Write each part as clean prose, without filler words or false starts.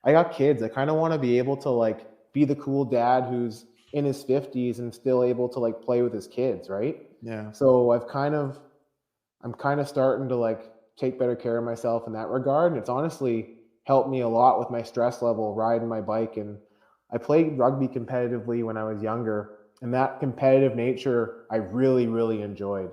I got kids. I kind of want to be able to like be the cool dad who's in his 50s and still able to like play with his kids, right? Yeah. So I'm kind of starting to like take better care of myself in that regard. And it's honestly helped me a lot with my stress level riding my bike. And I played rugby competitively when I was younger. And that competitive nature, I really, really enjoyed.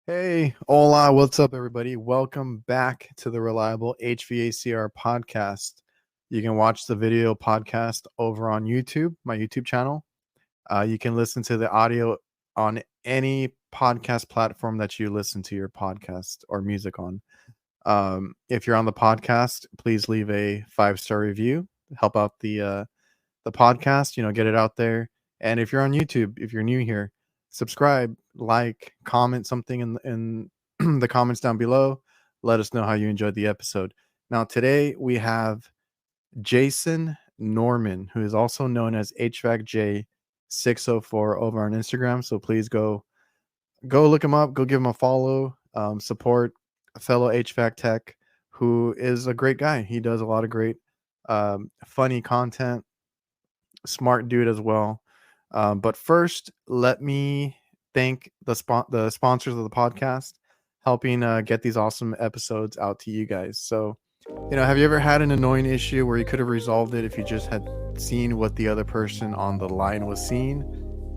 Hey, hola, what's up, everybody? Welcome back to the Reliable HVACR podcast. You can watch the video podcast over on YouTube, my YouTube channel. You can listen to the audio on any podcast platform that you listen to your podcast or music on. If you're on the podcast, please leave a 5-star review. Help out the podcast, get it out there. And if you're on YouTube, if you're new here, subscribe, like, comment something in the comments down below. Let us know how you enjoyed the episode. Now, today we have Jason Norman, who is also known as HVACJ604 over on Instagram. So please go look him up, go give him a follow, support a fellow HVAC tech who is a great guy. He does a lot of great, funny content, smart dude as well. But first, let me thank the sponsors of the podcast, helping get these awesome episodes out to you guys. So, have you ever had an annoying issue where you could have resolved it if you just had seen what the other person on the line was seeing?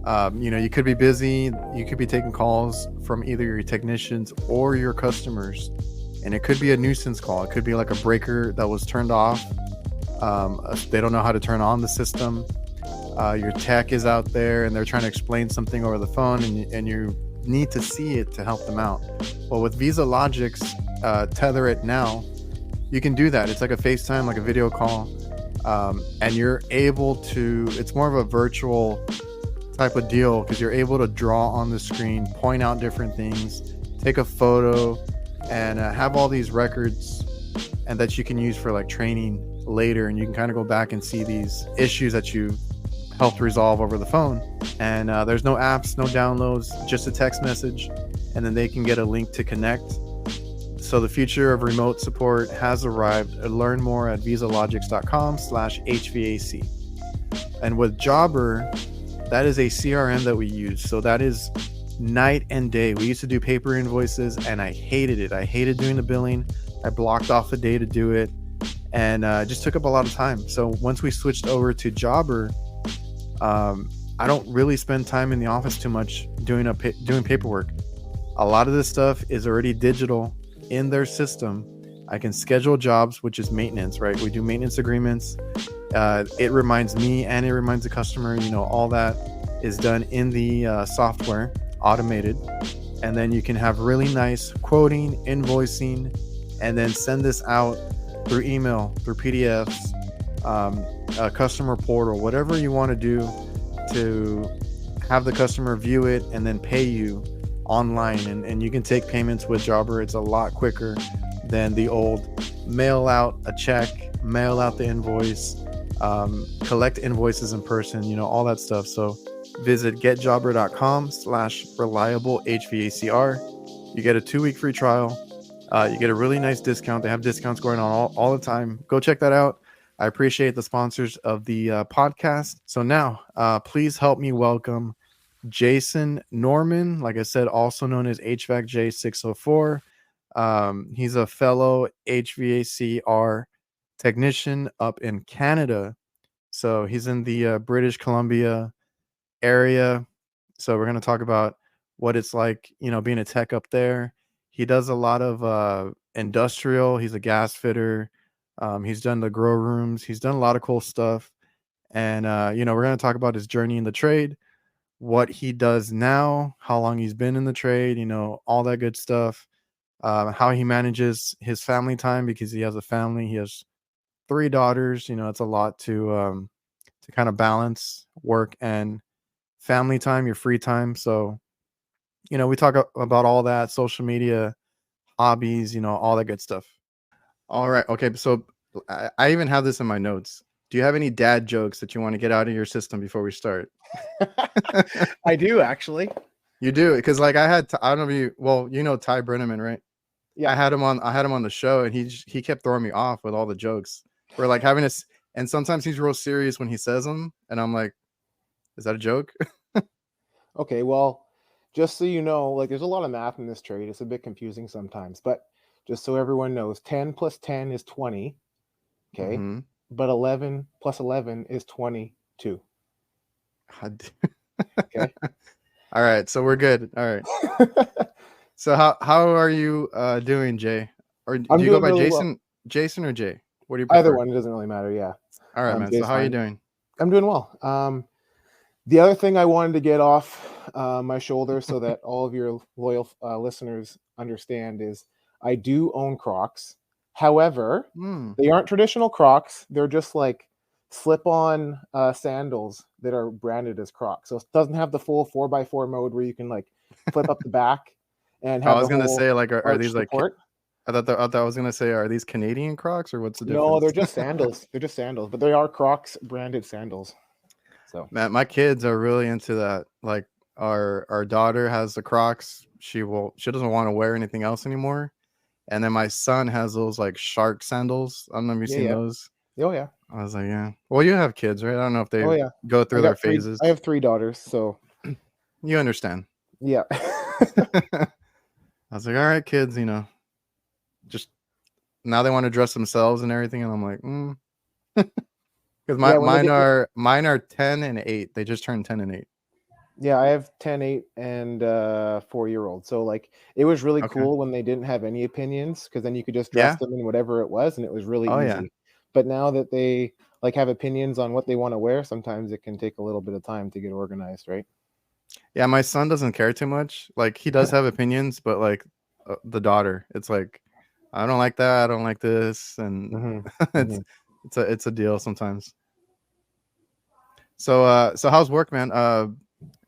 You could be busy, you could be taking calls from either your technicians or your customers, and it could be a nuisance call. It could be like a breaker that was turned off. They don't know how to turn on the system. Your tech is out there and they're trying to explain something over the phone, and you need to see it to help them out. Well, with VIZALOGIX TethrIT Now, you can do that. It's like a FaceTime, like a video call, and you're able to, it's more of a virtual type of deal because you're able to draw on the screen, point out different things, take a photo, and have all these records and that you can use for like training later, and you can kind of go back and see these issues that you helped resolve over the phone. And there's no apps, no downloads, just a text message, and then they can get a link to connect. So the future of remote support has arrived. Learn more at VIZALOGIX.com/HVAC. And with Jobber, that is a CRM that we use. So that is night and day. We used to do paper invoices and I hated it. I hated doing the billing. I blocked off a day to do it, and just took up a lot of time. So once we switched over to Jobber, I don't really spend time in the office too much doing paperwork. A lot of this stuff is already digital in their system. I can schedule jobs, which is maintenance, right? We do maintenance agreements. It reminds me and it reminds the customer, all that is done in the software, automated. And then you can have really nice quoting, invoicing, and then send this out through email, through PDFs, a customer portal, whatever you want to do to have the customer view it and then pay you online. And you can take payments with Jobber. It's a lot quicker than the old mail out a check, mail out the invoice, collect invoices in person, all that stuff. So visit getjobber.com/reliable HVACR. You get a 2-week free trial. You get a really nice discount. They have discounts going on all the time. Go check that out. I appreciate the sponsors of the podcast. So now, please help me welcome Jason Norman, like I said, also known as HVACJ604. He's a fellow HVACR technician up in Canada. So he's in the British Columbia area. So we're going to talk about what it's like, being a tech up there. He does a lot of industrial. He's a gas fitter, He's done the grow rooms. He's done a lot of cool stuff. And, we're going to talk about his journey in the trade, what he does now, how long he's been in the trade, all that good stuff, how he manages his family time because he has a family. He has 3 daughters. It's a lot to kind of balance work and family time, your free time. So, we talk about all that, social media, hobbies, all that good stuff. All right. Okay. So I even have this in my notes. Do you have any dad jokes that you want to get out of your system before we start? I do actually. You do, because like I don't know if Ty Brenneman, right? Yeah. I had him on the show, and he kept throwing me off with all the jokes. We're like having this, and sometimes he's real serious when he says them, and I'm like, is that a joke? Okay, well, just so you know, like there's a lot of math in this trade. It's a bit confusing sometimes, but just so everyone knows, 10 plus 10 is 20. Okay. Mm-hmm. But 11 plus 11 is 22. Okay. All right, so we're good. All right. So how are you doing, Jay? Or do I'm you go doing by really Jason, well. Jason or Jay? What do you prefer? Either one, it doesn't really matter. Yeah. All right, man. So Jay's how are you fine. doing? I'm doing well. The other thing I wanted to get off my shoulder so that all of your loyal listeners understand is I do own Crocs. However, they aren't traditional Crocs. They're just like slip-on sandals that are branded as Crocs. So it doesn't have the full 4x4 mode where you can like flip up the back and I have was the gonna whole say, like, are arch these like? support. I thought I was gonna say, are these Canadian Crocs or what's the No, difference? they're just sandals. They're just sandals, but they are Crocs branded sandals. So Man, my kids are really into that. Like our daughter has the Crocs. She doesn't want to wear anything else anymore. And then my son has those like shark sandals. I don't know if you've seen yeah. those. Oh yeah. I was like, yeah. Well, you have kids, right? I don't know if they Oh yeah. go through their I phases. have 3 daughters, so You understand. yeah. I was like, all right, kids, just now they want to dress themselves and everything. And I'm like, because Yeah, when they mine are 10 and 8. They just turned 10 and 8. Yeah, I have 10, 8, and 4-year-old. So like it was really Okay. cool when they didn't have any opinions because then you could just dress Yeah. them in whatever it was and it was really Oh easy. yeah. But now that they like have opinions on what they want to wear, sometimes it can take a little bit of time to get organized, right? Yeah, my son doesn't care too much. Like he does have opinions, but like the daughter, it's like I don't like that. I don't like this, and it's it's a deal sometimes. So how's work, man?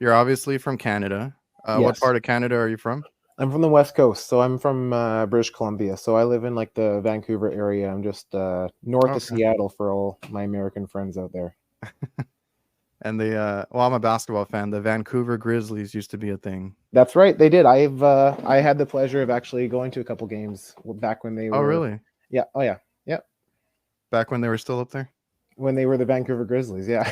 You're obviously from Canada. What Yes. part of Canada are you from? I'm from the West Coast, so I'm from British Columbia. So I live in like the Vancouver area. I'm just north of Seattle for all my American friends out there. And I'm a basketball fan. The Vancouver Grizzlies used to be a thing. That's right, they did. I had the pleasure of actually going to a couple games back when they were. Oh, really? Yeah. Oh, yeah. Yeah. Back when they were still up there? When they were the Vancouver Grizzlies, yeah.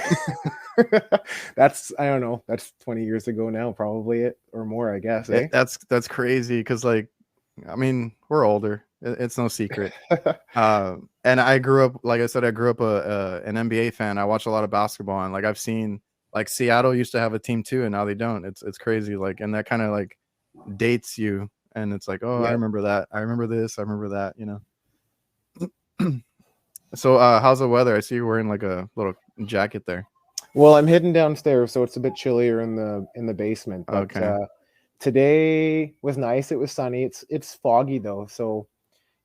I don't know. That's 20 years ago now, probably it or more, I guess. Eh? That's crazy because like, I mean, we're older. It's no secret. And I grew up, like I said, an NBA fan. I watch a lot of basketball, and like I've seen, like Seattle used to have a team too, and now they don't. It's crazy. Like, and that kind of like dates you, and it's like, oh, yeah. I remember that. I remember this. I remember that. So, how's the weather? I see you're wearing like a little jacket there. Well, I'm hidden downstairs, so it's a bit chillier in the basement. But today was nice. It was sunny. It's foggy though, so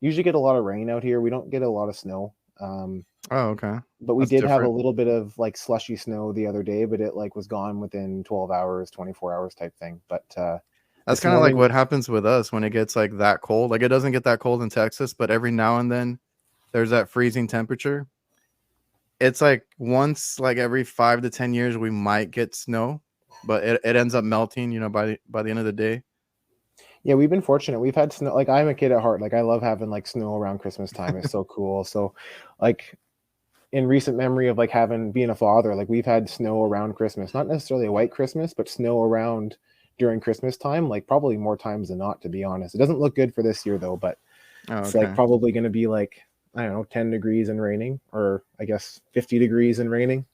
usually get a lot of rain out here. We don't get a lot of snow. Oh, okay. But we did have a little bit of like slushy snow the other day, but it like was gone within 12 hours, 24 hours type thing. But that's kind of like what happens with us when it gets like that cold. Like it doesn't get that cold in Texas, but every now and then there's that freezing temperature. It's like once like every 5 to 10 years we might get snow, but it ends up melting, by the end of the day. Yeah, we've been fortunate. We've had snow. Like I'm a kid at heart. Like I love having like snow around Christmas time. It's so cool. So like in recent memory of like being a father, like we've had snow around Christmas, not necessarily a white Christmas, but snow around during Christmas time, like probably more times than not, to be honest. It doesn't look good for this year though, but it's like probably going to be like, I don't know, 10 degrees and raining, or I guess 50 degrees and raining.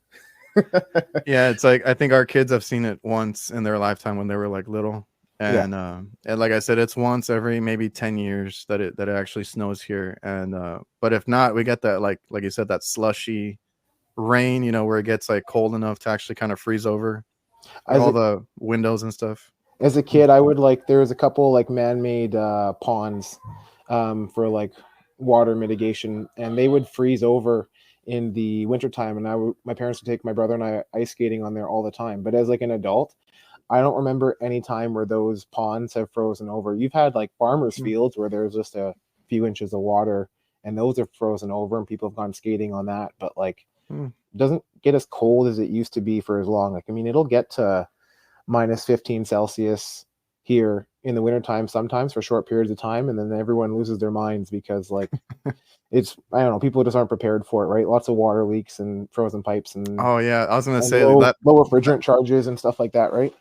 Yeah, it's like I think our kids have seen it once in their lifetime when they were like little, Yeah. And like I said, it's once every maybe 10 years that it actually snows here. And but if not, we get that like you said, that slushy rain, where it gets like cold enough to actually kind of freeze over like As all a the windows and stuff. as a kid, I would like there was a couple like man-made ponds for like water mitigation, and they would freeze over in the wintertime, and my parents would take my brother and I ice skating on there all the time. But as like an adult, I don't remember any time where those ponds have frozen over. You've had like farmers' Mm. fields where there's just a few inches of water, and those are frozen over, and people have gone skating on that. But like, Mm. it doesn't get as cold as it used to be for as long. Like, I mean, it'll get to minus 15 Celsius here in the wintertime sometimes for short periods of time, and then everyone loses their minds because like it's I don't know, people just aren't prepared for it, right? Lots of water leaks and frozen pipes Oh yeah, I was gonna and say low that refrigerant charges and stuff like that, right?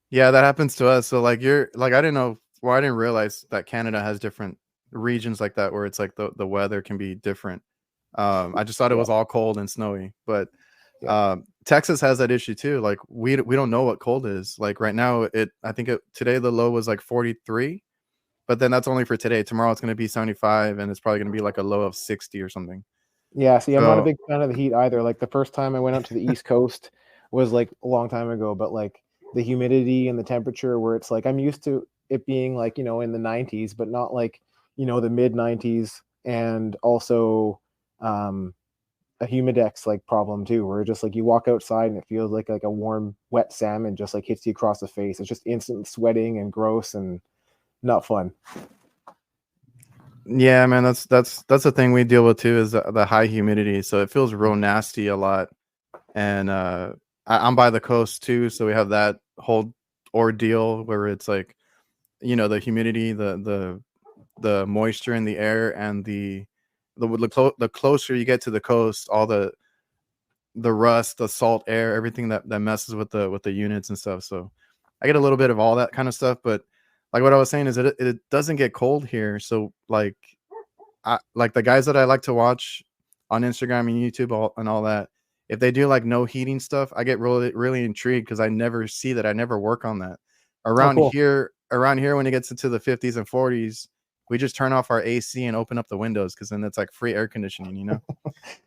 yeah, that happens to us. So like you're like I didn't know, well, I didn't realize that Canada has different regions like that where it's like the weather can be different. I just thought it Yeah, was all cold and snowy, but yeah. Texas has that issue too. Like we don't know what cold is. Like right now, I think today the low was like 43, but then that's only for today. Tomorrow it's going to be 75, and it's probably going to be like a low of 60 or something. Yeah, see, I'm not a So big fan of the heat either. Like the first time I went out to the East Coast was like a long time ago, but like the humidity and the temperature where it's like I'm used to it being like, in the 90s, but not like, the mid 90s, and also um a humidex like problem too, where just like you walk outside and it feels like a warm, wet salmon just like hits you across the face. It's just instant sweating and gross and not fun. yeah, man, that's the thing we deal with too is the high humidity. So it feels real nasty a lot. And I'm by the coast too, so we have that whole ordeal where it's like, the humidity, the moisture in the air, and the closer you get to the coast, all the rust, the salt air, everything that messes with the units and stuff. So I get a little bit of all that kind of stuff, but like what I was saying is it doesn't get cold here. So like the guys that I like to watch on Instagram and YouTube and all that, if they do like no heating stuff, I get really really intrigued because I never see that. I never work on that. Oh, Around cool. here, around here, when it gets into the 50s and 40s, we just turn off our AC and open up the windows because then it's like free air conditioning.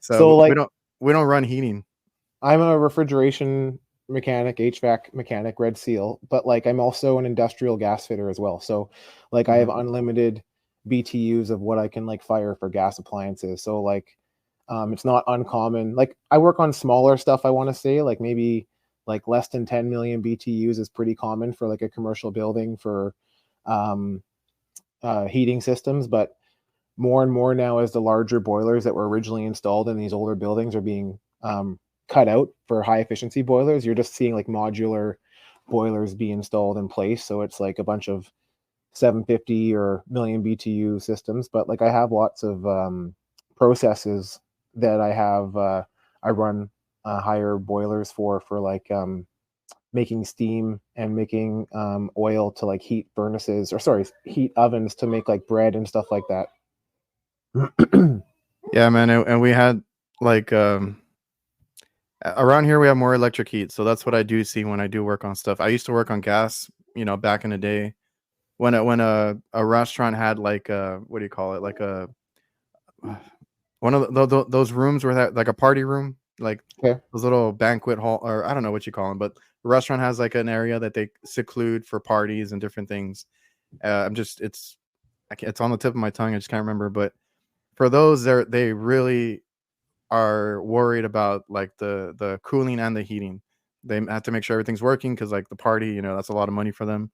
So So we like don't run heating. I'm a refrigeration mechanic, HVAC mechanic, Red Seal, but like I'm also an industrial gas fitter as well. So like I have Mhm. unlimited BTUs of what I can like fire for gas appliances. So like it's not uncommon. Like I work on smaller stuff, I want to say, like maybe like less than 10 million BTUs is pretty common for like a commercial building for um heating systems, but more and more now as the larger boilers that were originally installed in these older buildings are being cut out for high efficiency boilers, you're just seeing like modular boilers be installed in place. So it's like a bunch of 750 or million BTU systems. But like I have lots of processes that I run higher boilers for like making steam and making oil to like heat furnaces, or sorry, heat ovens to make like bread and stuff like that. Yeah, man, and we had like around here we have more electric heat, so that's what I do see when I do work on stuff. I used to work on gas, back in the day when a restaurant had like what do you call it, like a one of those rooms where that like a party room, like Okay. those little banquet hall, or I don't know what you call them, but the restaurant has like an area that they seclude for parties and different things. I'm just it's on the tip of my tongue. I just can't remember, but for those, they really are worried about like the cooling and the heating. They have to make sure everything's working because like the party, that's a lot of money for them.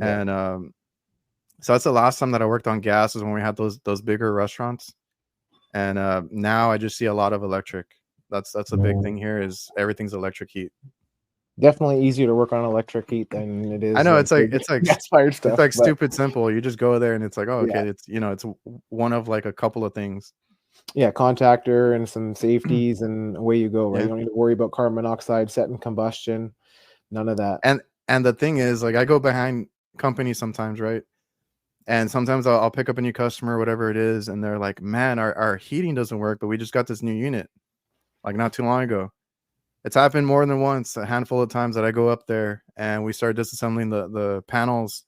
Yeah. And so that's the last time that I worked on gas is when we had those bigger restaurants. And now I just see a lot of electric. That's a big thing here is everything's electric heat. Definitely easier to work on electric heat than it I is know like it's like big gas fired it's stuff. like But stupid simple. You just go there and it's like, oh, yeah, okay, it's one of like a couple of things. yeah, contactor and some safeties, and away you go, right? You Yeah. don't need to worry about carbon monoxide setting combustion, none of that. And the thing is, like, I go behind companies sometimes, right? And sometimes I'll pick up a new customer, whatever it is, and they're like, "Man, our heating doesn't work, but we just got this new unit like not too long ago." It's happened more than once, a handful of times that I go up there and we start disassembling the panels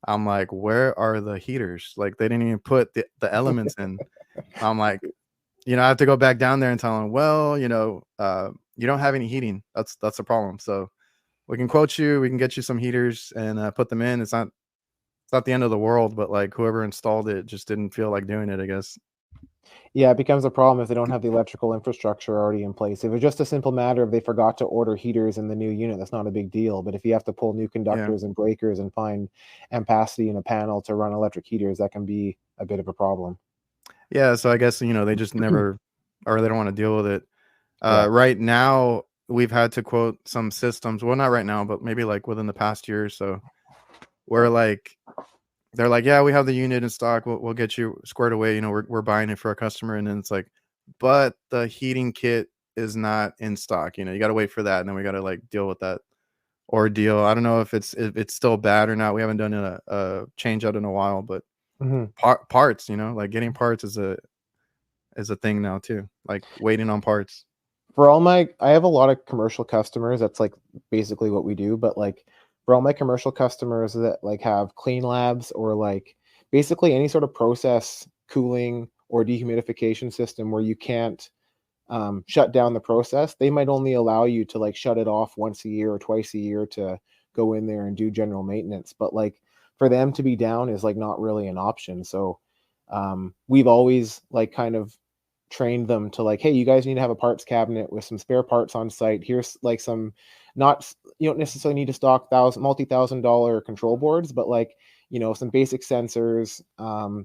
I'm like, where are the heaters? Like they didn't even put the elements in. I'm like, I have to go back down there and tell them, well, you don't have any heating. That's the problem. So we can quote you, we can get you some heaters and put them in. It's not the end of the world, but like whoever installed it just didn't feel like doing it, I guess. Yeah, it becomes a problem if they don't have the electrical infrastructure already in place. If it's just a simple matter of they forgot to order heaters in the new unit, that's not a big deal. But if you have to pull new Yeah. conductors and breakers and find ampacity in a panel to run electric heaters, that can be a bit of a problem. Yeah. So I guess, they just never, or they don't want to deal with it. Yeah. Right now, we've had to quote some systems. Well, not right now, but maybe like within the past year or so, where like they're like, yeah, we have the unit in stock. We'll get you squared away. We're buying it for a customer, and then it's like, but the heating kit is not in stock. You got to wait for that, and then we got to like deal with that ordeal. I don't know if it's still bad or not. We haven't done a change out in a while, but Mhm. parts, like getting parts is a thing now too. Like waiting on parts. For all my I have a lot of commercial customers, that's, like, basically what we do, but, like, for all my commercial customers that, like, have clean labs or, like, basically any sort of process cooling or dehumidification system where you can't, shut down the process, they might only allow you to, like, shut it off once a year or twice a year to go in there and do general maintenance, but, like, for them to be down is, like, not really an option, so, we've always, like, kind of trained them to like, hey, you guys need to have a parts cabinet with some spare parts on site. Here's like some, not you don't necessarily need to stock multi-thousand-dollar control boards, but like some basic sensors,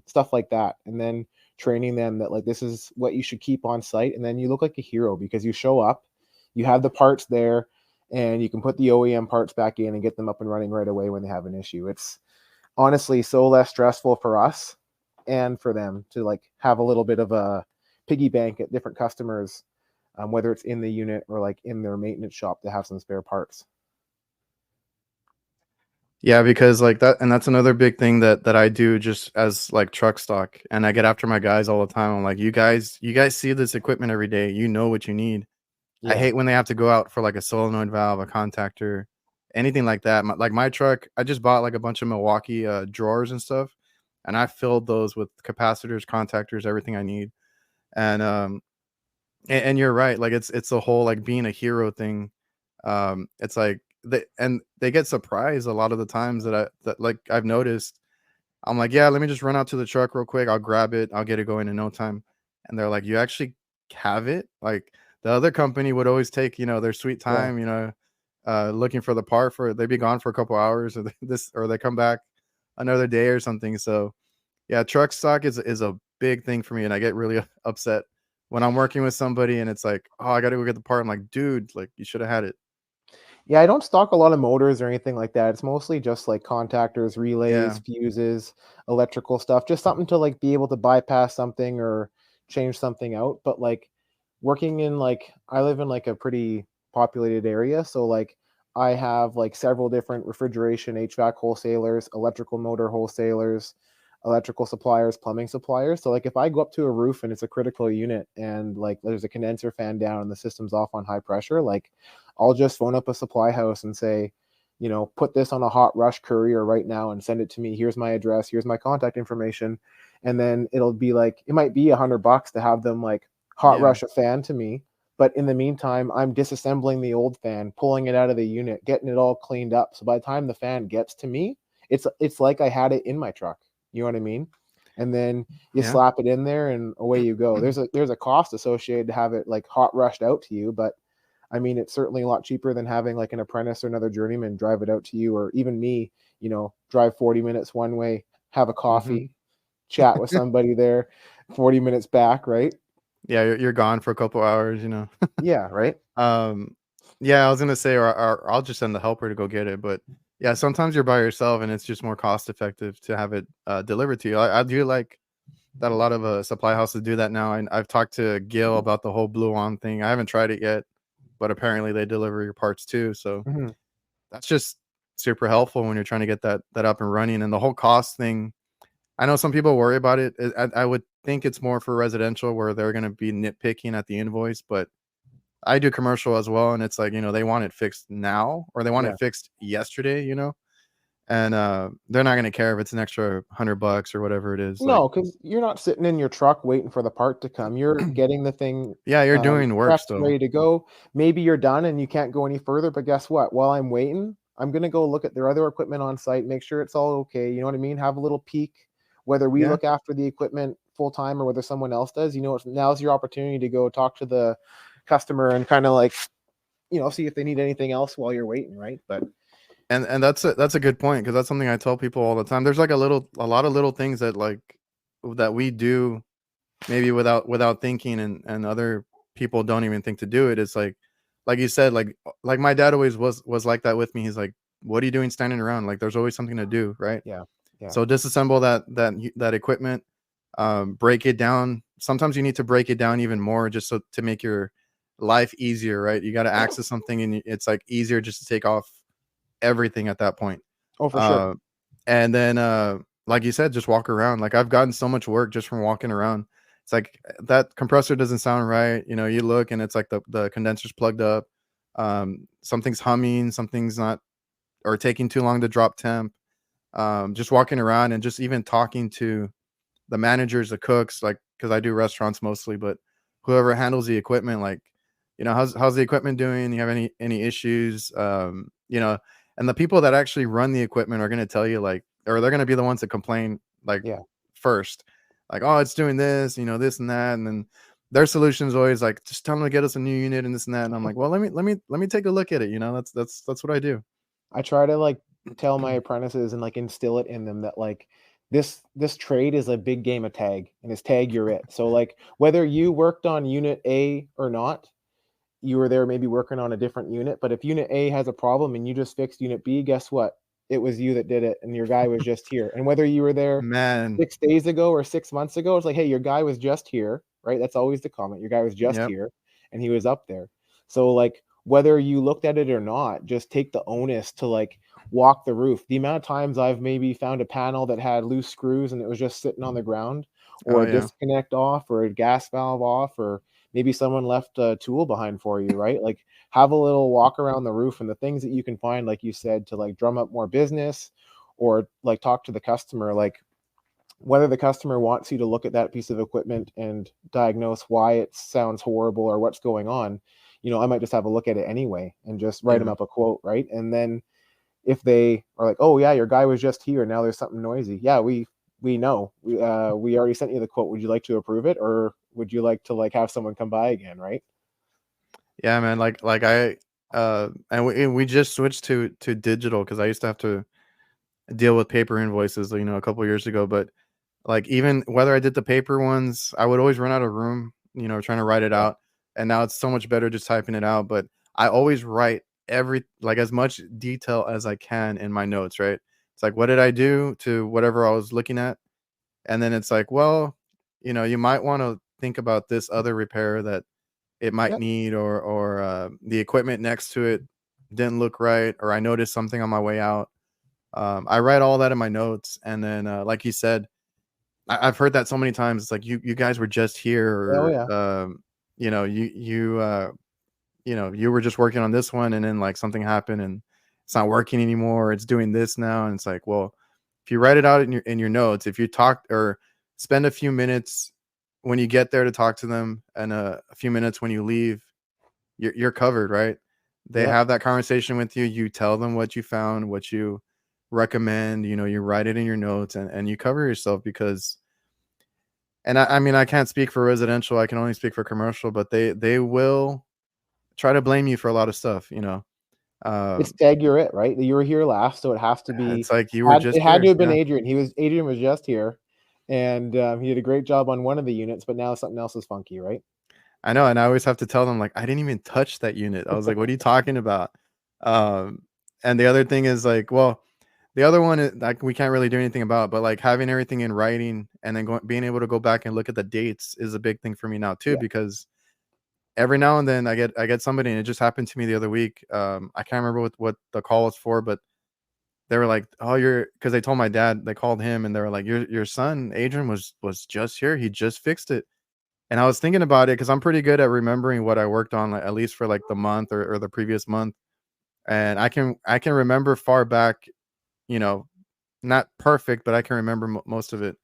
stuff like that, and then training them that like this is what you should keep on site, and then you look like a hero because you show up, you have the parts there, and you can put the OEM parts back in and get them up and running right away when they have an issue. It's honestly so less stressful for us and for them to like have a little bit of a piggy bank at different customers, whether it's in the unit or like in their maintenance shop to have some spare parts. Yeah, because like that, and that's another big thing that I do just as like truck stock, and I get after my guys all the time. I'm like, you guys see this equipment every day. You know what you need. I Yeah. hate when they have to go out for like a solenoid valve, a contactor, anything like that. My truck, I just bought like a bunch of Milwaukee drawers and stuff, and I filled those with capacitors, contactors, everything I need. And you're right, like it's the whole like being a hero thing. It's like they get surprised a lot of the times that like I've noticed. I'm like, yeah, let me just run out to the truck real quick. I'll grab it. I'll get it going in no time. And they're like, you actually have it? Like the other company would always take, their sweet Yeah. time, looking for the part for they'd be gone for a couple hours or or they come back another day or something. So yeah, truck stock is a big thing for me, and I get really upset when I'm working with somebody and it's like, oh, I got to go get the part. I'm like, dude, like you should have had it. Yeah, I don't stock a lot of motors or anything like that. It's mostly just like contactors, relays, Yeah, fuses, electrical stuff, just something to like be able to bypass something or change something out. But like working in like I live in like a pretty populated area, so like I have like several different refrigeration HVAC wholesalers, electrical motor wholesalers, electrical suppliers, plumbing suppliers. So like if I go up to a roof and it's a critical unit and like there's a condenser fan down and the system's off on high pressure, like I'll just phone up a supply house and say, put this on a hot rush courier right now and send it to me. Here's my address. Here's my contact information. And then it'll be like, it might be $100 to have them like hot yeah, rush a fan to me. But in the meantime, I'm disassembling the old fan, pulling it out of the unit, getting it all cleaned up. So by the time the fan gets to me, it's like I had it in my truck. You know what I mean? And then you yeah, slap it in there and away you go. There's a cost associated to have it like hot rushed out to you, but I mean, it's certainly a lot cheaper than having like an apprentice or another journeyman drive it out to you, or even me, drive 40 minutes one way, have a hmm coffee, chat with somebody there, 40 minutes back, right? yeah. You're gone for a couple hours. Yeah, right. Um, yeah, I was gonna say, or I'll just send the helper to go get it. But yeah, sometimes you're by yourself, and it's just more cost effective to have it delivered to you. I do like that a lot of supply houses do that now. And I've talked to Gil about the whole Blue On thing. I haven't tried it yet, but apparently they deliver your parts too. So Mhm. that's just super helpful when you're trying to get that up and running. And the whole cost thing, I know some people worry about it. I would think it's more for residential where they're going to be nitpicking at the invoice, but I do commercial as well, and it's like, they want it fixed now or they want Yeah. it fixed yesterday. and they're not gonna care if it's an extra $100 or whatever it is. Like, No, because you're not sitting in your truck waiting for the part to come. You're getting the thing yeah, you're doing work prepped, still. ready to go. Maybe you're done and you can't go any further, but guess what? While I'm waiting, I'm gonna go look at their other equipment on site, make sure it's all okay. You know what I mean? Have a little peek, whether we Yeah. look after the equipment full time or whether someone else does. You know, now's your opportunity to go talk to the customer and kind of like, see if they need anything else while you're waiting, right? But And that's a good point, because that's something I tell people all the time. There's like a lot of little things that that we do maybe without thinking, and other people don't even think to do it. It's like you said, like my dad always was like that with me. He's like, "What are you doing standing around? Like, there's always something to do, right?" yeah, yeah. So disassemble that equipment, break it down. Sometimes you need to break it down even more, just so to make your life easier, right? You got to access something, and it's like easier just to take off everything at that point. Oh, for sure. Uh, and then, like you said, just walk around. Like, I've gotten so much work just from walking around. It's like, that compressor doesn't sound right. You look and it's like the condenser's plugged up. Something's humming, something's not, or taking too long to drop temp. Just walking around and just even talking to the managers, the cooks, like, because I do restaurants mostly, but whoever handles the equipment, like, how's the equipment doing? You have any issues? And the people that actually run the equipment are going to tell you, like, or they're going to be the ones that complain, like, Yeah. first, like, oh, it's doing this, this and that, and then their solution is always like, just tell them to get us a new unit and this and that. And I'm like, well, let me take a look at it. That's what I do. I try to like tell my apprentices and like instill it in them that like this trade is a big game of tag and it's tag you're it. So like whether you worked on unit A or not, you were there maybe working on a different unit, but if unit A has a problem and you just fixed unit B, guess what? It was you that did it and your guy was just here. And whether you were there Man, 6 days ago or 6 months ago, it's like, "Hey, your guy was just here," right? That's always the comment. Your guy was just yep, here and he was up there. So like whether you looked at it or not, just take the onus to like walk the roof. The amount of times I've maybe found a panel that had loose screws and it was just sitting on the ground, oh or a yeah, disconnect off, or a gas valve off, or maybe someone left a tool behind for you, right? Like have a little walk around the roof and the things that you can find, like you said, to like drum up more business or like talk to the customer, like whether the customer wants you to look at that piece of equipment and diagnose why it sounds horrible or what's going on, I might just have a look at it anyway and just write them yeah. up a quote, right? And then if they are like, "Oh yeah, your guy was just here. Now there's something noisy." Yeah, we know. We already sent you the quote. Would you like to approve it, or would you like to like have someone come by again, right? Yeah, man. Like I and we just switched to digital, because I used to have to deal with paper invoices, a couple years ago. But like, even whether I did the paper ones, I would always run out of room, trying to write it Yeah. out. And now it's so much better just typing it out. But I always write as much detail as I can in my notes, right? It's like, what did I do to whatever I was looking at? And then it's like, well, you might want to think about this other repair that it might Yep. need, or the equipment next to it didn't look right, or I noticed something on my way out. I write all that in my notes, and then, like you said, I've heard that so many times. It's like, you guys were just Oh here, yeah. or you were just working on this one, and then like something happened and it's not working anymore. It's doing this now, and it's like, well, if you write it out in your notes, if you talk or spend a few minutes when you get there to talk to them, and a few minutes when you leave, you're covered, right? They Yep. have that conversation with you. You tell them what you found, what you recommend. You write it in your notes, and you cover yourself, because. And I mean, I can't speak for residential. I can only speak for commercial, but they will try to blame you for a lot of stuff. It's Um, tag you're it, right? You were here last, so it has to be it's like, you were had just it had to here. have been Yeah, Adrian. Adrian was just here, and he did a great job on one of the units, but now something else is funky, right? I know. And I always have to tell them, like, I didn't even touch that unit. I was like, what are you talking about? Um, and the other thing is, like, well, the other one is, like, we can't really do anything about, but like having everything in writing, and then being able to go back and look at the dates is a big thing for me now too, Yeah. because every now and then I get somebody, and it just happened to me the other week. I can't remember what the call was for, but they were like, "Oh, because they told my dad, they called him, and they were like, your son Adrian was just here. He just fixed it." And I was thinking about it, because I'm pretty good at remembering what I worked on, like, at least for like the month, or the previous month. And I can remember far back, you know, not perfect, but I can remember most of it.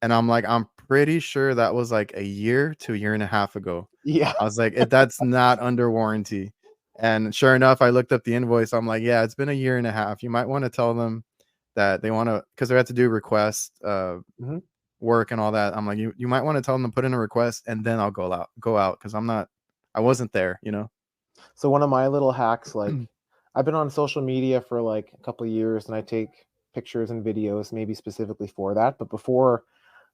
And I'm like, I'm pretty sure that was like a year to a year and a half ago. Yeah. I was like, that's not under warranty. And sure enough, I looked up the invoice. I'm like, yeah, it's been a year and a half. You might want to tell them that they want to, because they have to do request Mhm. work and all that. I'm like, you might want to tell them to put in a request, and then I'll go out because I wasn't there, you know. So one of my little hacks, like I've been on social media for like a couple of years and I take pictures and videos maybe specifically for that. But before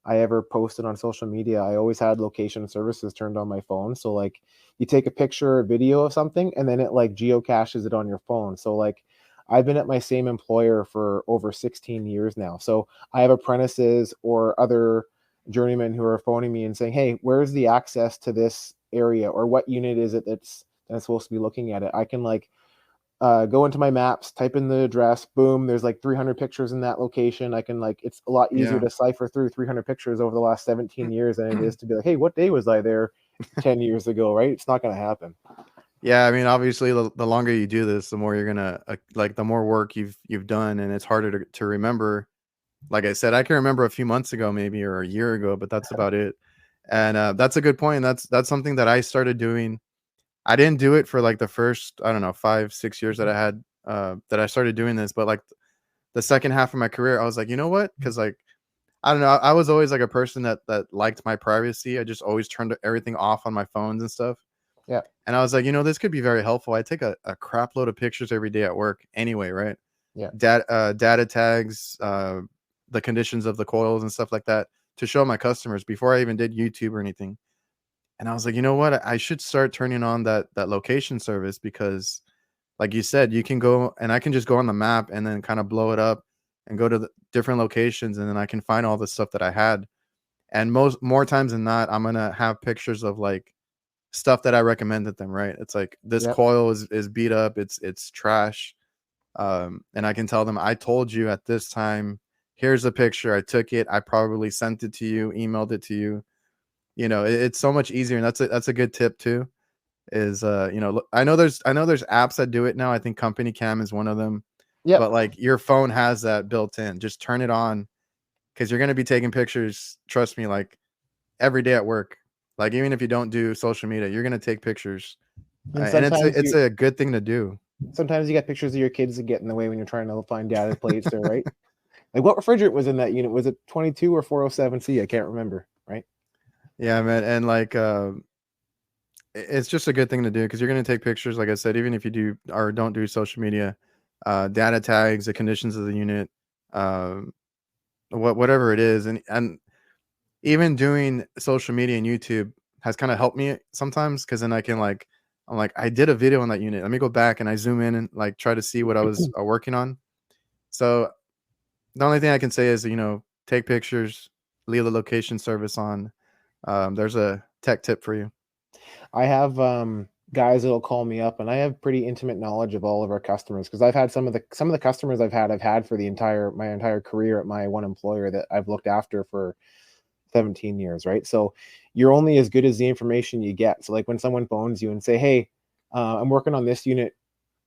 I ever posted on social media, I always had location services turned on my phone. So like you take a picture or video of something and then it like geocaches it on your phone. So like I've been at my same employer for over 16 years now. So I have apprentices or other journeymen who are phoning me and saying, "Hey, where's the access to this area or what unit is it that's supposed to be looking at it?" I can like go into my maps, type in the address, boom, there's like 300 pictures in that location. I can like, it's a lot easier Yeah. to cipher through 300 pictures over the last 17 years than it is to be like, hey, what day was I there 10 years ago, right? It's not going to happen. Yeah, I mean, obviously, the longer you do this, the more you're gonna like the more work you've done, and it's harder to remember. Like I said, I can remember a few months ago, maybe or a year ago, but that's about it. And that's a good point. That's something that I started doing. I didn't do it for like the first, I don't know, 5, 6 years that Mhm. I had that I started doing this, but like the second half of my career, I was like, you know what? Because like I don't know, I was always like a person that liked my privacy. I just always turned everything off on my phones and stuff. Yeah. And I was like, this could be very helpful. I take a crap load of pictures every day at work anyway, right? Yeah. Data tags, the conditions of the coils and stuff like that to show my customers before I even did YouTube or anything. And I was like, you know what? I should start turning on that location service because, like you said, you can go and I can just go on the map and then kind of blow it up and go to the different locations and then I can find all the stuff that I had. And more times than not, I'm gonna have pictures of like stuff that I recommended them, right? It's like this Yeah. coil is beat up, it's trash. And I can tell them I told you at this time, here's a picture. I took it, I probably sent it to you, emailed it to you. It's so much easier, and that's a good tip too. Is look, I know there's apps that do it now. I think Company Cam is one of them. Yep. But like your phone has that built in. Just turn it on because you're gonna be taking pictures, trust me, like every day at work. Like even if you don't do social media, you're gonna take pictures. And And it's sometimes a, it's a good thing to do. sometimes you got pictures of your kids that get in the way when you're trying to find data plates there, right? Like what refrigerant was in that unit? Was it 22 or 407C? I can't remember, right? Yeah, man. And like it's just a good thing to do because you're gonna take pictures, like I said, even if you do or don't do social media, data tags, the conditions of the unit, um, whatever it is, and even doing social media and YouTube has kind of helped me sometimes because then I'm like I did a video on that unit. Let me go back and I zoom in and like try to see what I was working on. So the only thing I can say is take pictures, leave the location service on. There's a tech tip for you. I have guys that'll call me up, and I have pretty intimate knowledge of all of our customers because I've had some of the customers I've had for my entire career at my one employer that I've looked after for 17 years, right? So you're only as good as the information you get. So like when someone phones you and say, "Hey, I'm working on this unit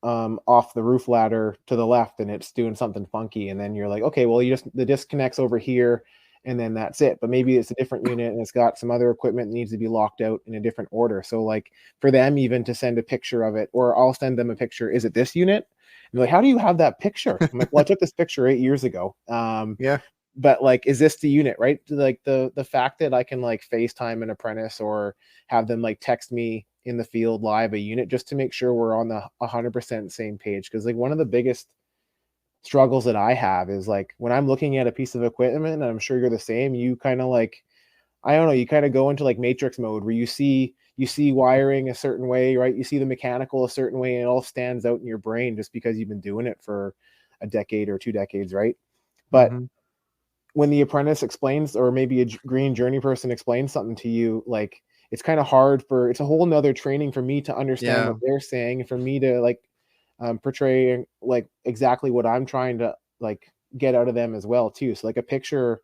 off the roof ladder to the left and it's doing something funky," and then you're like, okay, well, the disconnects over here and then that's it. But maybe it's a different unit and it's got some other equipment that needs to be locked out in a different order. So like for them even to send a picture of it, or I'll send them a picture, is it this unit? And they're like, how do you have that picture? I'm like, well, I took this picture 8 years ago. Yeah. But like, is this the unit, right? Like the fact that I can like FaceTime an apprentice or have them like text me in the field live a unit just to make sure we're on the 100% same page. Because like one of the biggest struggles that I have is like when I'm looking at a piece of equipment, and I'm sure you're the same, you kind of like, I don't know, you kind of go into like matrix mode where you see wiring a certain way, right? You see the mechanical a certain way, and it all stands out in your brain just because you've been doing it for a decade or 2 decades, right? But Hmm. when the apprentice explains, or maybe a green journey person explains something to you, like it's kind of hard it's a whole nother training for me to understand what Yeah. they're saying and for me to like portray like exactly what I'm trying to like get out of them as well too. So like a picture